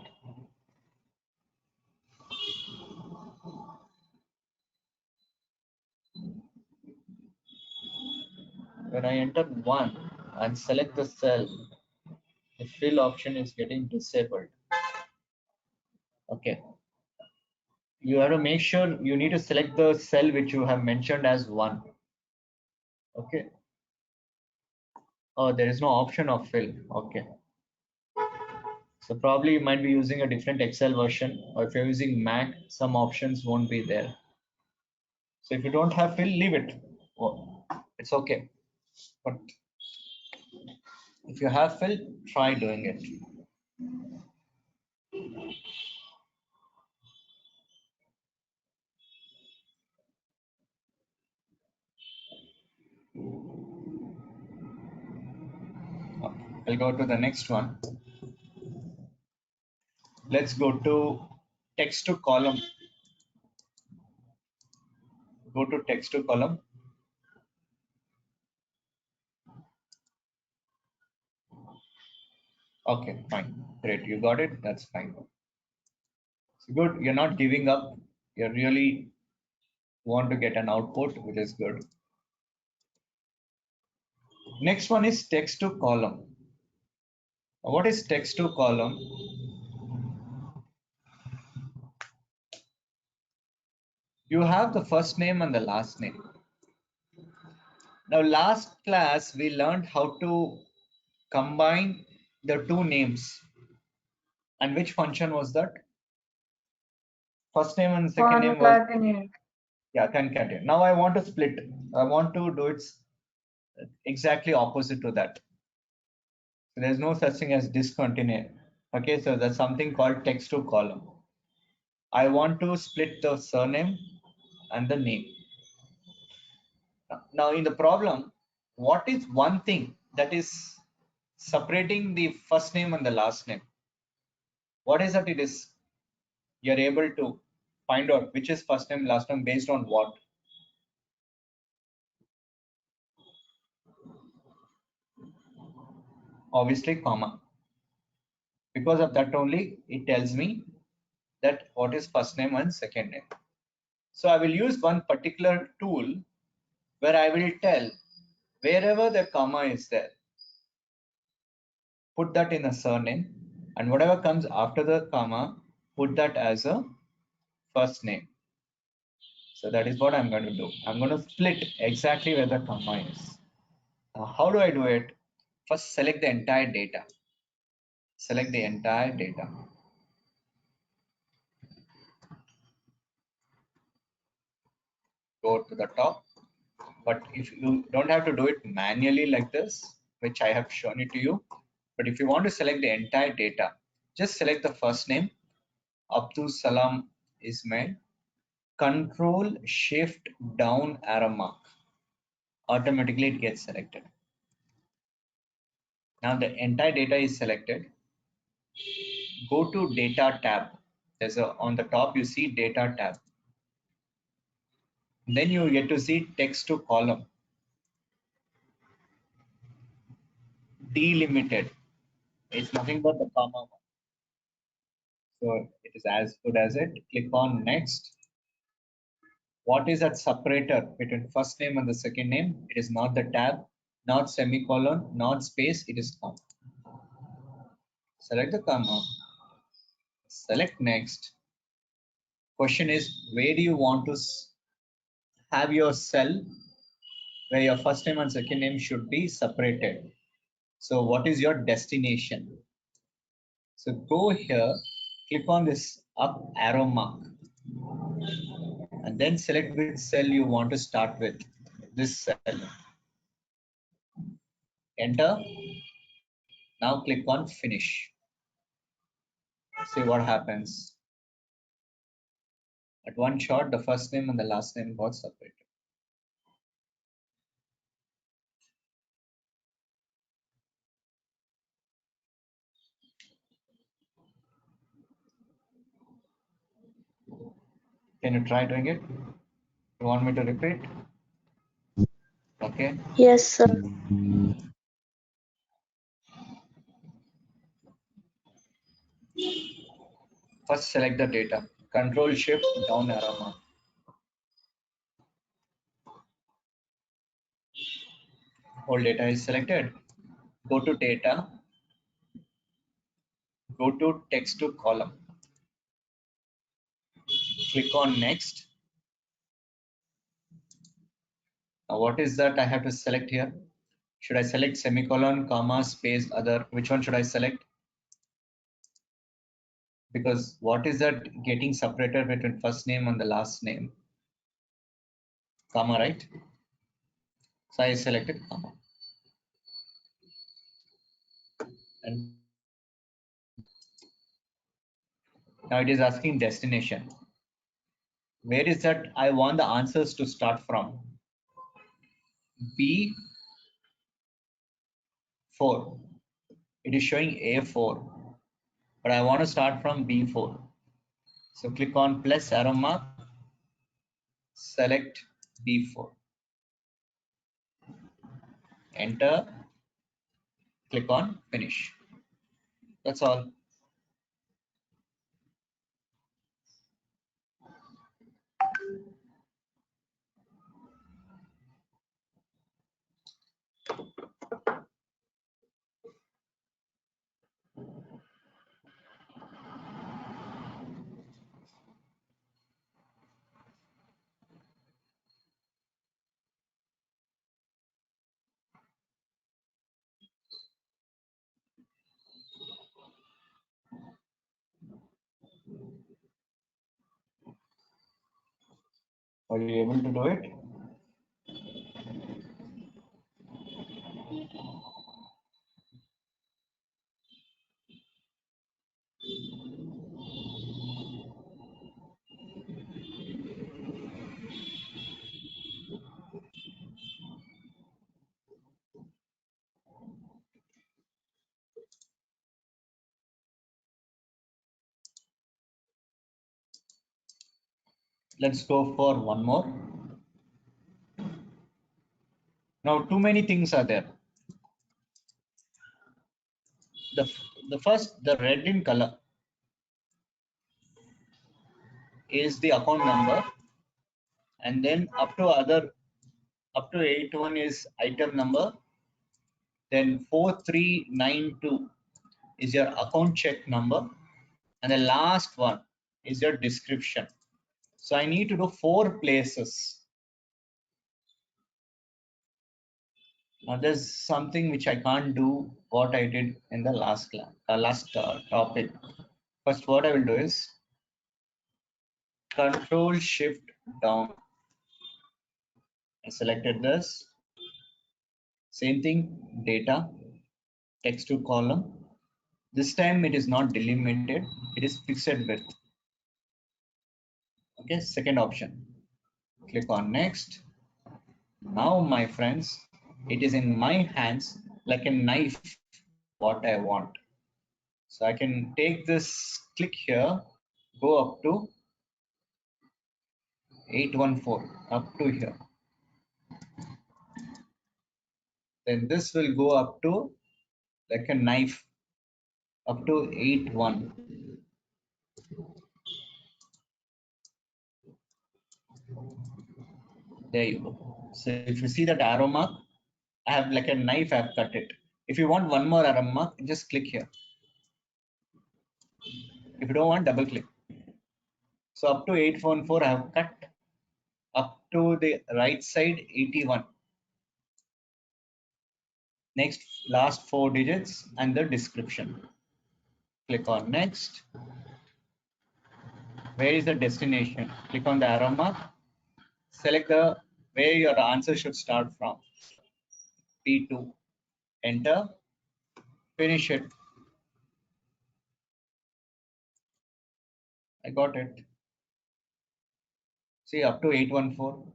When I enter 1 and select the cell, the fill option is getting disabled. Okay. You have to make sure you need to select the cell which you have mentioned as 1. Okay. Oh, there is no option of fill. Okay. So probably you might be using a different Excel version, or if you're using Mac, some options won't be there. So if you don't have fill, leave it. Well, it's okay. But if you have fill, try doing it. Okay. I'll go to the next one. Let's go to text to column. Go to text to column. Okay, fine. Great. You got it. That's fine. So good. You're not giving up. You really want to get an output, which is good. Next one is text to column. What is text to column? You have the first name and the last name. Now, last class, we learned how to combine the two names. And which function was that? First name and second name was? Concatenate. Yeah, concatenate. Now I want to split. I want to do it exactly opposite to that. So there's no such thing as discontinue. Okay, so that's something called text to column. I want to split the surname and the name. Now in the problem, what is one thing that is separating the first name and the last name? What is that it is? You're able to find out which is first name, last name based on what? Obviously, comma. Because of that only, it tells me that what is first name and second name. So I will use one particular tool where I will tell wherever the comma is there, put that in a surname, and whatever comes after the comma, put that as a first name. So that is what I'm going to do. I'm going to split exactly where the comma is. Now, how do I do it? First, select the entire data. Select the entire data. Go to the top. But if you don't have to do it manually like this, which I have shown it to you, but if you want to select the entire data, just select the first name, Abdul Salam Ismail, Control Shift down arrow mark. Automatically it gets selected. Now the entire data is selected. Go to data tab. There's a, on the top you see data tab. Then you get to see text to column. Delimited. It's nothing but the comma. So it is as good as it. Click on next. What is that separator between first name and the second name? It is not the tab, not semicolon, not space, it is comma. Select the comma. Select next. Question is, where do you want to have your cell where your first name and second name should be separated? So what is your destination? So go here, click on this up arrow mark, and then select which cell you want to start with. This cell. Enter. Now click on finish. See what happens. At one shot, the first name and the last name got separated. Can you try doing it? You want me to repeat? Okay. Yes, sir. First select the data. Control Shift down arrow mark. Whole data is selected. Go to data. Go to text to column. Click on next. Now what is that I have to select here? Should I select semicolon, comma, space, other? Which one should I select? Because what is that getting separated between first name and the last name? Comma, right? So I selected comma. And now it is asking destination. Where is that I want the answers to start from? B4. It is showing A4, but I want to start from B4. So click on plus arrow mark, select B4. Enter, click on finish. That's all. Are you able to do it? Let's go for one more. Now, too many things are there. The, the first, the red in color is the account number, and then up to 81 is item number, then 4392 is your account check number, and the last one is your description. So I need to do 4 places. Now there's something which I can't do what I did in the last topic. First, what I will do is Control Shift down. I selected this. Same thing, data, text to column. This time it is not delimited, it is fixed width. Okay, second option. Click on next. Now, my friends, it is in my hands like a knife what I want. So I can take this, click here, go up to 814, up to here. Then this will go up to like a knife up to 81. There you go. So if you see that arrow mark, I have like a knife, I have cut it. If you want one more arrow mark, just click here. If you don't want, double click. So up to 814, I have cut. Up to the right side, 81. Next, last 4 digits and the description. Click on next. Where is the destination? Click on the arrow mark. Select the where your answer should start from. P2. Enter. Finish it. I got it. See, up to 814,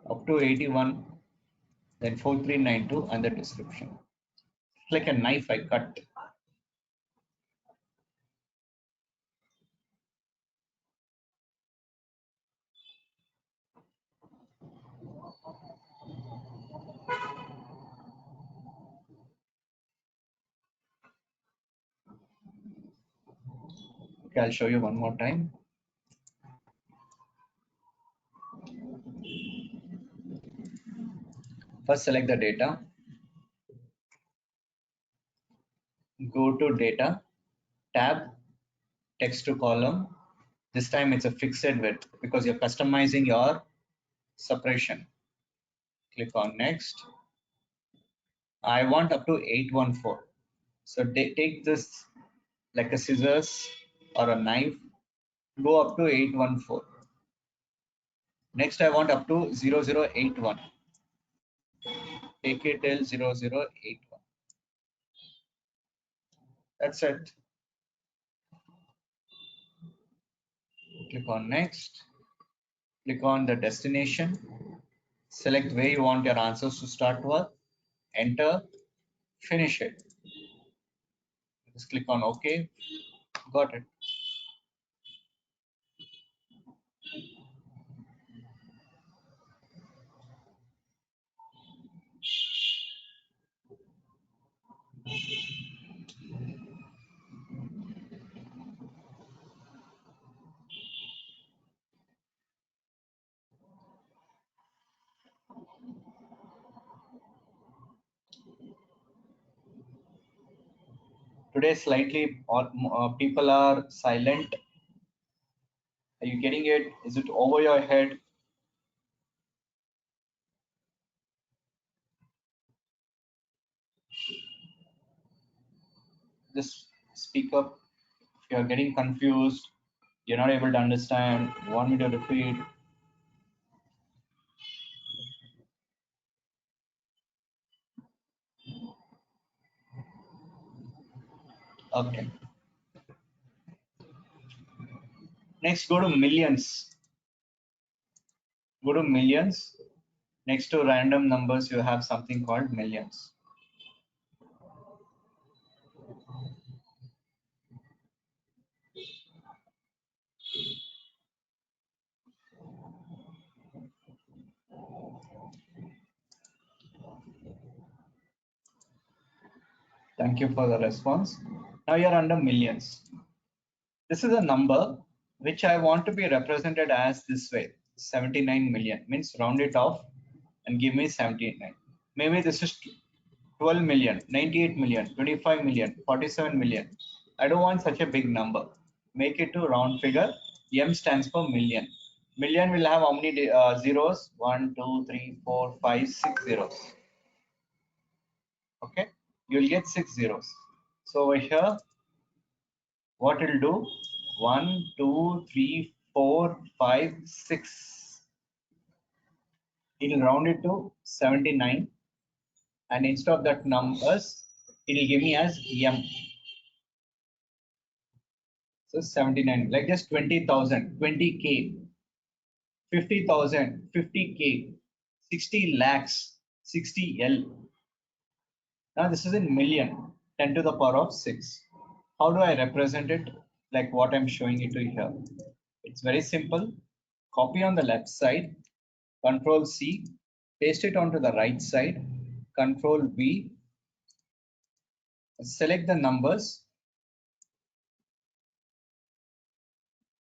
up to 81, then 4392 and the description. It's like a knife I cut. Okay, I'll show you one more time. First, select the data. Go to data, tab, text to column. This time it's a fixed width because you're customizing your separation. Click on next. I want up to 814. So take this like a scissors or a knife, go up to 814. Next, I want up to 0081. Take it till 0081. That's it. Click on next. Click on the destination. Select where you want your answers to start with. Enter. Finish it. Just click on OK. Got it. Today, slightly people are silent. Are you getting it? Is it over your head? Just speak up. If you're getting confused, you're not able to understand, you want me to repeat, Okay. Next, go to millions. Go to millions. Next to random numbers, you have something called millions. Thank you for the response. Now you're under millions. This is a number which I want to be represented as this way. 79 million means round it off and give me 79. Maybe this is 12 million, 98 million, 25 million, 47 million. I don't want such a big number. Make it to round figure. M stands for million. Million will have how many zeros? 1, 2, 3, 4, 5, 6 zeros. Okay, you'll get 6 zeros. So over here, what it'll do? 1, 2, 3, 4, 5, 6. It'll round it to 79, and instead of that numbers, it'll give me as M. So 79, like just 20,000, 20K, 50,000, 50K, 60 lakhs, 60L. Now this is in million, 10 to the power of 6. How do I represent it? Like what I'm showing it to here. It's very simple. Copy on the left side, Control C, paste it onto the right side, Control V, select the numbers,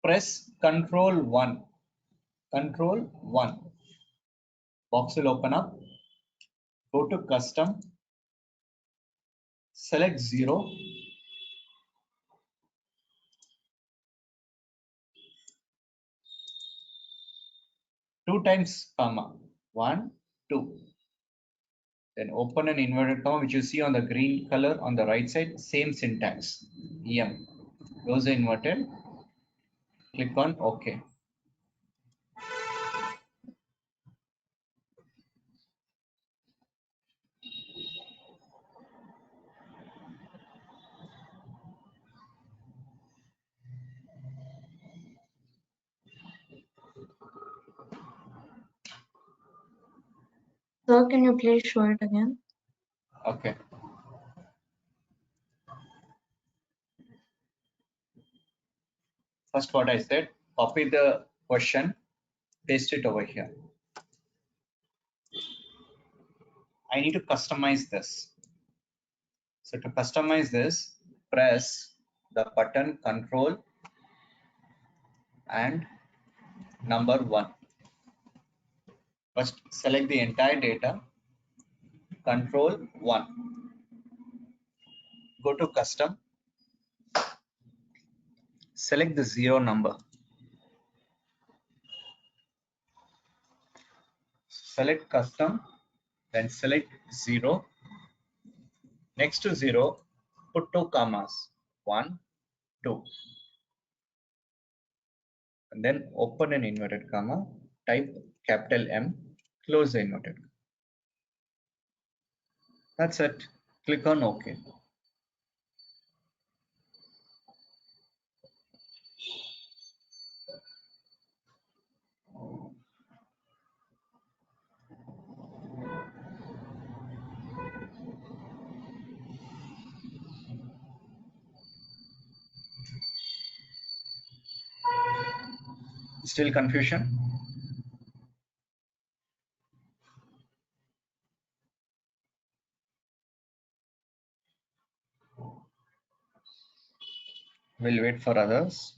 press Control 1, Control 1. Box will open up, go to custom, select 0, two times comma, 1, 2. Then open an inverted comma, which you see on the green color on the right side, same syntax, M. Those are inverted, click on OK. Sir, can you please show it again? Okay. First, what I said, copy the question, paste it over here. I need to customize this. So to customize this, press the button Control and number 1. First, select the entire data, Control 1. Go to custom, select the 0 number. Select custom, then select 0. Next to 0, put 2 commas, 1, 2. And then open an inverted comma, type capital M, close the inverted comma. That's it. Click on OK. Still confusion? We'll wait for others.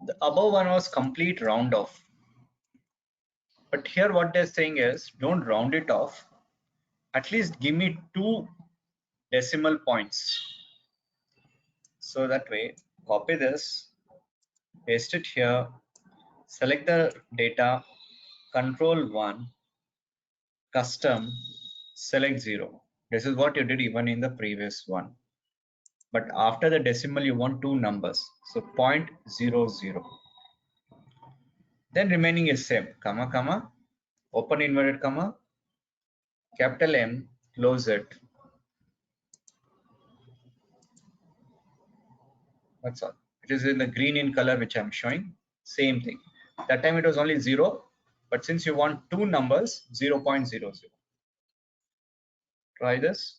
The above one was complete round off. But here what they're saying is don't round it off. At least give me 2 decimal points. So that way, copy this, paste it here, select the data, Control 1, custom select 0. This is what you did even in the previous one. But after the decimal, you want two numbers. So 0.00. Then remaining is same, comma, comma, open inverted comma, capital M, close it. That's all. It is in the green in color, which I'm showing. Same thing. That time it was only 0. But since you want two numbers, 0.00. Try this.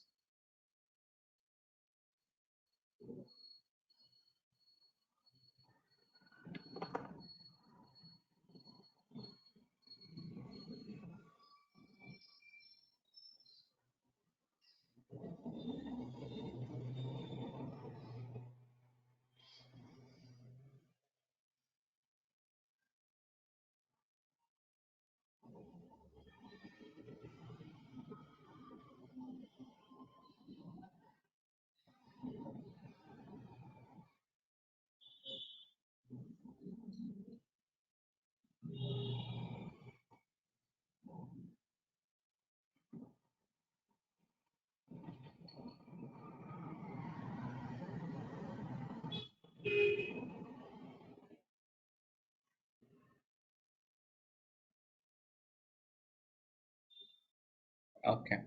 Okay.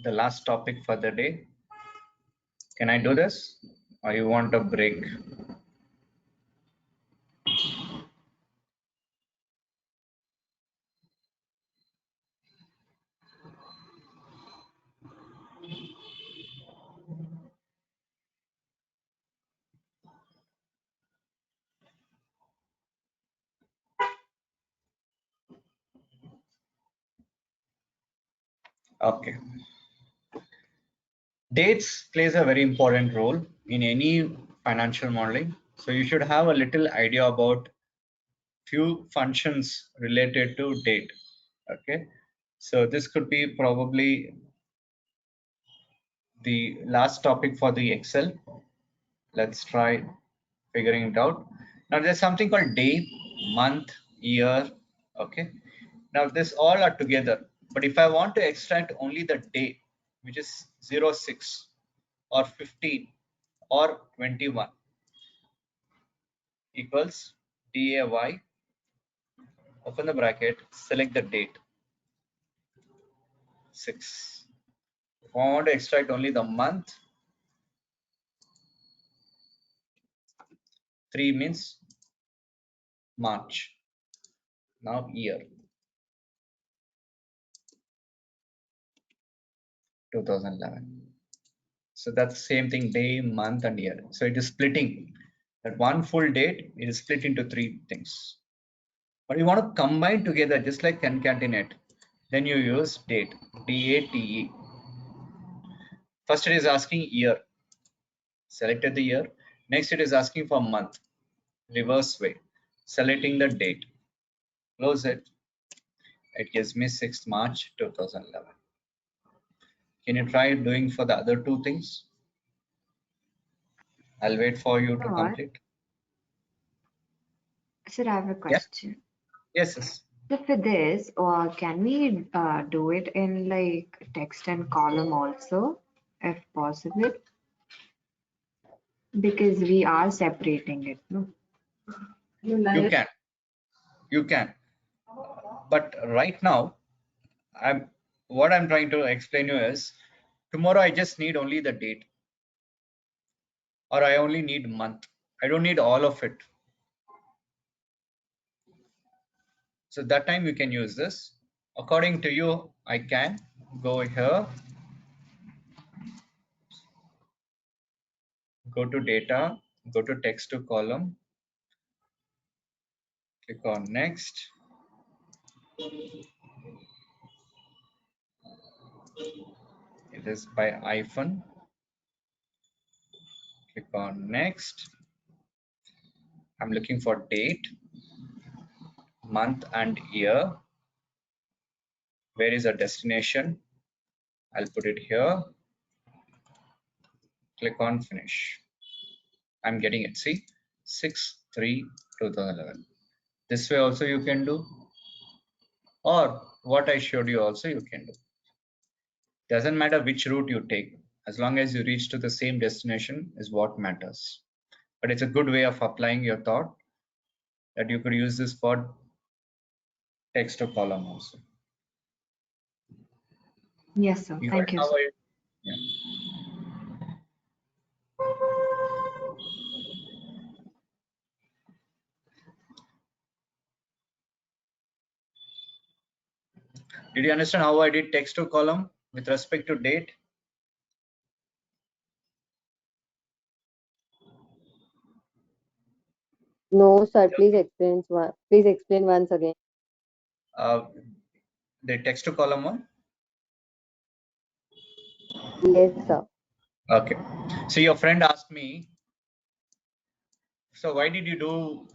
The last topic for the day. Can I do this? Or you want a break? Okay. Dates plays a very important role in any financial modeling. So you should have a little idea about few functions related to date. Okay. So this could be probably the last topic for the Excel. Let's try figuring it out. Now there's something called day, month, year. Okay. Now this all are together. But if I want to extract only the day, which is 06 or 15 or 21 equals DAY, open the bracket, select the date 6. If I want to extract only the month, 3 means March. Now year 2011. So that's the same thing, day, month, and year. So it is splitting. That one full date is split into 3 things. But you want to combine together just like concatenate. Then you use date, DATE. First it is asking year. Selected the year. Next it is asking for month. Reverse way. Selecting the date. Close it. It gives me 6th March 2011. Can you try doing for the other 2 things? I'll wait for you to Sure. complete. Sir, I have a question. Yes, yes. So for this, can we do it in like text and column also, if possible? Because we are separating it, no? You can. You can. But right now, what I'm trying to explain you is tomorrow I just need only the date, or I only need month. I don't need all of it. So that time you can use this. According to you, I can go here, go to data, go to text to column, click on next. It is by hyphen. Click on next. I'm looking for date, month, and year. Where is the destination? I'll put it here. Click on finish. I'm getting it. See, 6/3/2011. This way also you can do, or what I showed you also you can do. Doesn't matter which route you take, as long as you reach to the same destination is what matters. But it's a good way of applying your thought that you could use this for text to column also. Yes, sir. You got Thank it? you, How sir. are you? Yeah. Did you understand how I did text to column with respect to date? No, sir. Please explain once again. The text to column one? Yes, sir. Okay. So your friend asked me, so why did you do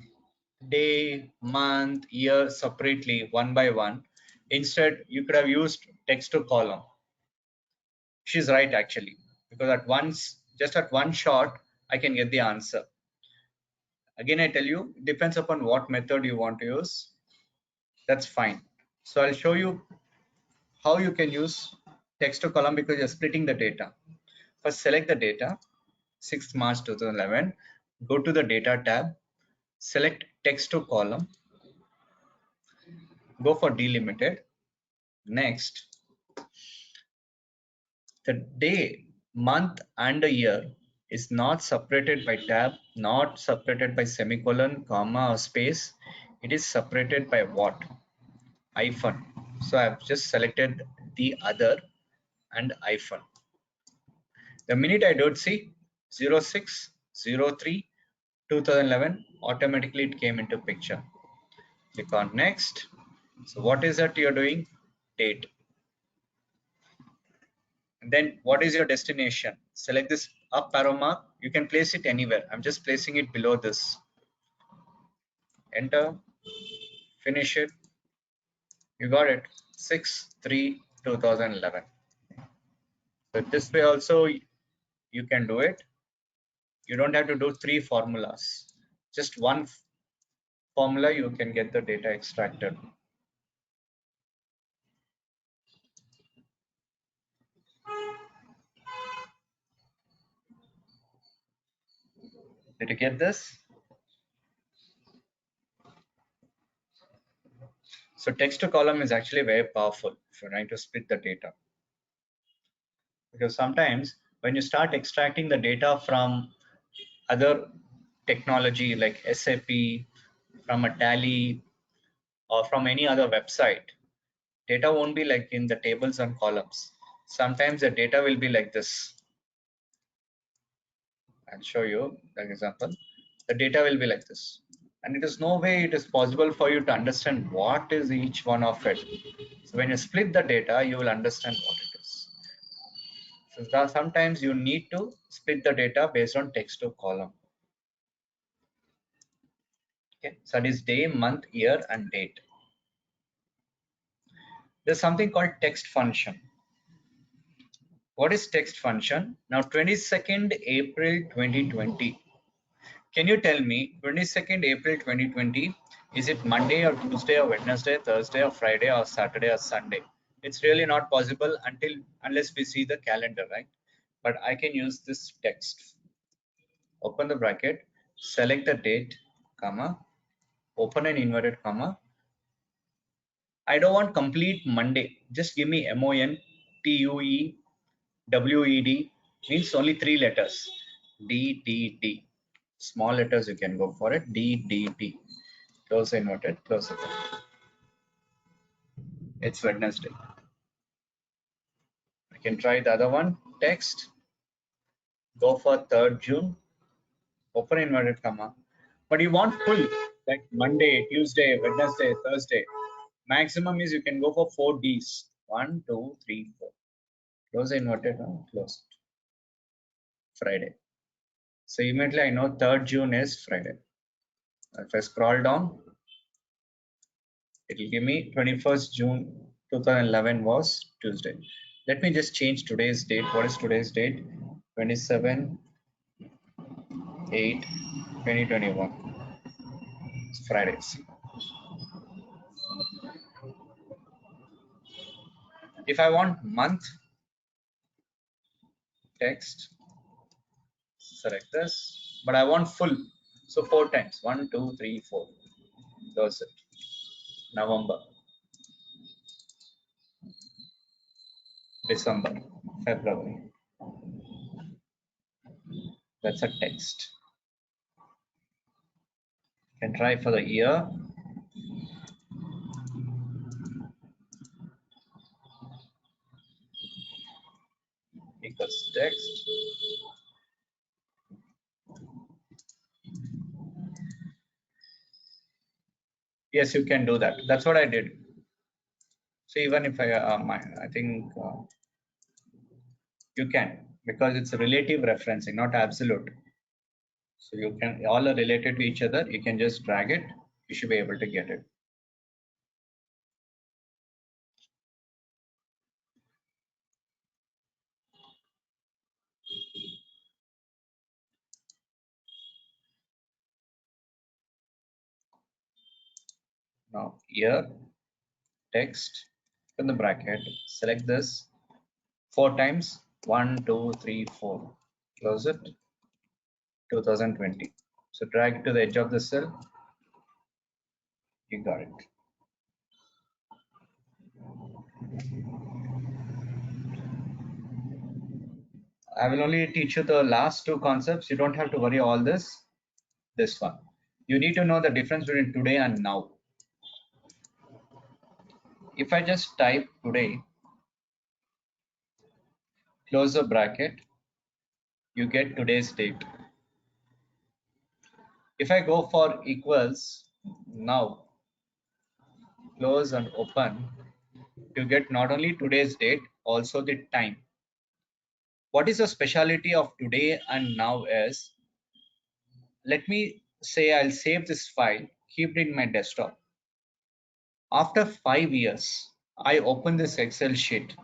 day, month, year separately one by one? Instead, you could have used text to column. She's right actually, because at once, just at one shot, I can get the answer. Again, I tell you, it depends upon what method you want to use. That's fine. So I'll show you how you can use text to column because you're splitting the data. First, select the data, 6th March 2011. Go to the data tab, select text to column, go for delimited. Next, the day, month, and the year is not separated by tab, not separated by semicolon, comma, or space. It is separated by what? Hyphen. So I've just selected the other and hyphen. The minute I do see 06/03/2011, automatically it came into picture. Click on next. So what is that you're doing? Date. And then what is your destination? Select this up arrow mark. You can place it anywhere. I'm just placing it below this. Enter. Finish it. You got it. 6/3/2011. So this way also you can do it. You don't have to do 3 formulas. Just one formula, you can get the data extracted. Did you get this? So text to column is actually very powerful if you're trying to split the data. Because sometimes when you start extracting the data from other technology like SAP, from a Tally, or from any other website, data won't be like in the tables and columns. Sometimes the data will be like this. I'll show you the example. The data will be like this. And it is no way it is possible for you to understand what is each one of it. So when you split the data, you will understand what it is. So sometimes you need to split the data based on text to column. Okay, so that is day, month, year, and date. There's something called text function. What is text function? Now 22nd April 2020. Can you tell me 22nd April 2020, is it Monday or Tuesday or Wednesday, Thursday or Friday or Saturday or Sunday? It's really not possible unless we see the calendar, right? But I can use this text. Open the bracket, select the date, comma, open an inverted comma. I don't want complete Monday. Just give me MONTUEWED, means only 3 letters. DDD. Small letters you can go for it. DDD. Close inverted, close it. It's Wednesday. I can try the other one. Text. Go for 3rd June. Open inverted comma. But you want full, like Monday, Tuesday, Wednesday, Thursday. Maximum is you can go for 4 Ds. 1, 2, 3, 4. Close inverted, close it. Friday. So immediately I know 3rd June is Friday. If I scroll down, it will give me 21st June 2011 was Tuesday. Let me just change today's date. What is today's date? 27/8/2021. It's Fridays. If I want month, text, select this, but I want full. So 4 times. 1, 2, 3, 4. Close it. November, December, February. That's a text. You can try for the year. Equals text. Yes, you can do that. That's what I did. So even if I think you can, because it's relative referencing, not absolute. So you can, all are related to each other. You can just drag it. You should be able to get it. Now year, text, in the bracket, select this 4 times. 1, 2, 3, 4. Close it. 2020. So drag it to the edge of the cell. You got it. I will only teach you the last two concepts. You don't have to worry all this. This one. You need to know the difference between today and now. If I just type today, close the bracket, you get today's date. If I go for equals now, close and open, you get not only today's date, also the time. What is the speciality of today and now is, let me say I'll save this file, keep it in my desktop. After 5 years, I open this Excel sheet.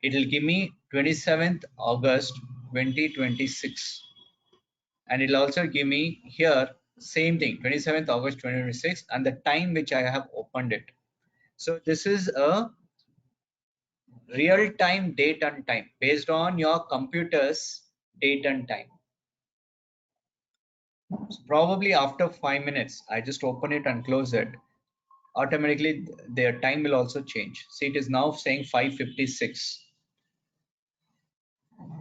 It will give me 27th August 2026. And it'll also give me here same thing, 27th August 2026, and the time which I have opened it. So this is a real time date and time based on your computer's date and time. So probably after 5 minutes, I just open it and close it. Automatically their time will also change. See, it is now saying 5:56.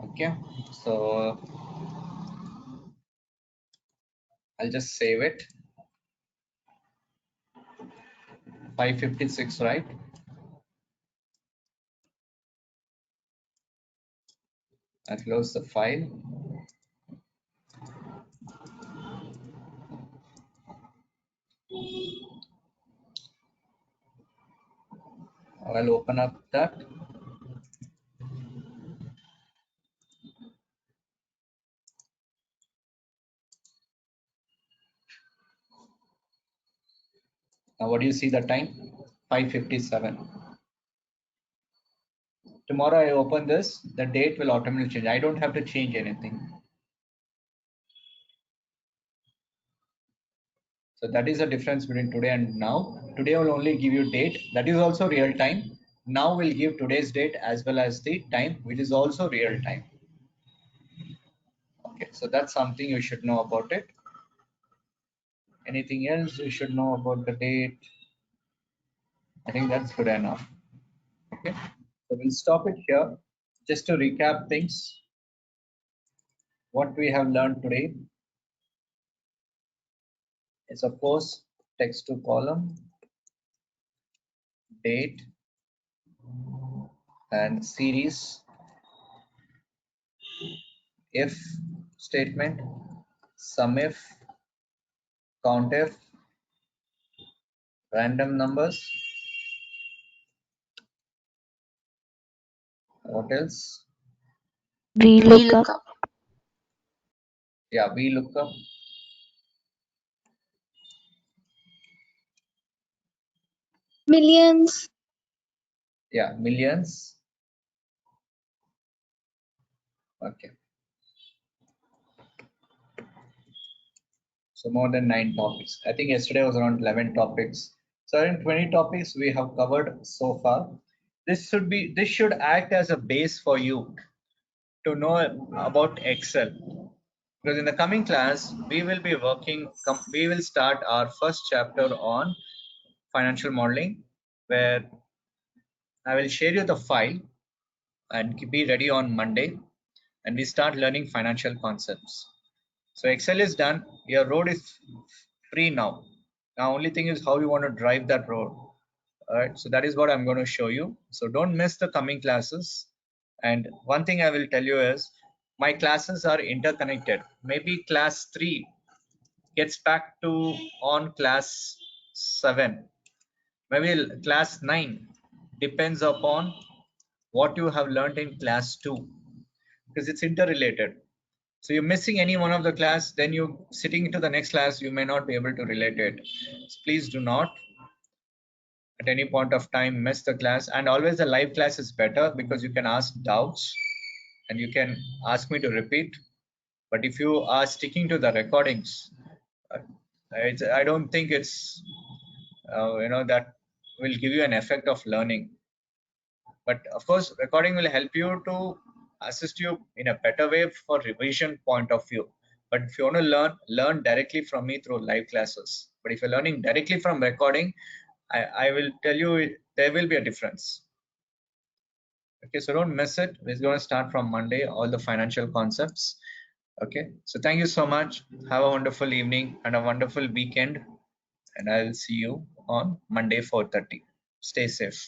Okay, so I'll just save it. 5:56, right? I close the file. I'll open up that. Now what do you see the time? 5:57. Tomorrow I open this, the date will automatically change. I don't have to change anything. So that is the difference between today and now. Today will only give you date, that is also real time. Now will give today's date as well as the time, which is also real time. Okay, so that's something you should know about it. Anything else you should know about the date? I think that's good enough. Okay, so we'll stop it here. Just to recap things, what we have learned today is, of course, text to column, date, and series, if statement, sumif, countif, random numbers. What else? Vlookup. Yeah, Vlookup. Millions. Yeah, millions. Okay. So more than 9 topics. I think yesterday was around 11 topics. So in 20 topics we have covered so far. This should act as a base for you to know about Excel. Because in the coming class, we will start our first chapter on financial modeling, where I will share you the file and be ready on Monday, and we start learning financial concepts. So Excel is done. Your road is free now. Now only thing is how you want to drive that road. All right. So that is what I'm going to show you. So don't miss the coming classes. And one thing I will tell you is my classes are interconnected. Maybe class 3 gets back to on class 7. Maybe class 9 depends upon what you have learned in class 2, because it's interrelated. So you're missing any one of the class, then you sitting into the next class, you may not be able to relate it. So please do not at any point of time miss the class. And always the live class is better because you can ask doubts and you can ask me to repeat. But if you are sticking to the recordings, I don't think it's that will give you an effect of learning. But of course recording will help you to assist you in a better way for revision point of view. But if you want to learn directly from me through live classes. But if you're learning directly from recording, I will tell you there will be a difference. Okay, so don't miss it. We're going to start from Monday, all the financial concepts. Okay, so thank you so much. Have a wonderful evening and a wonderful weekend, and I'll see you on Monday 4:30. Stay safe.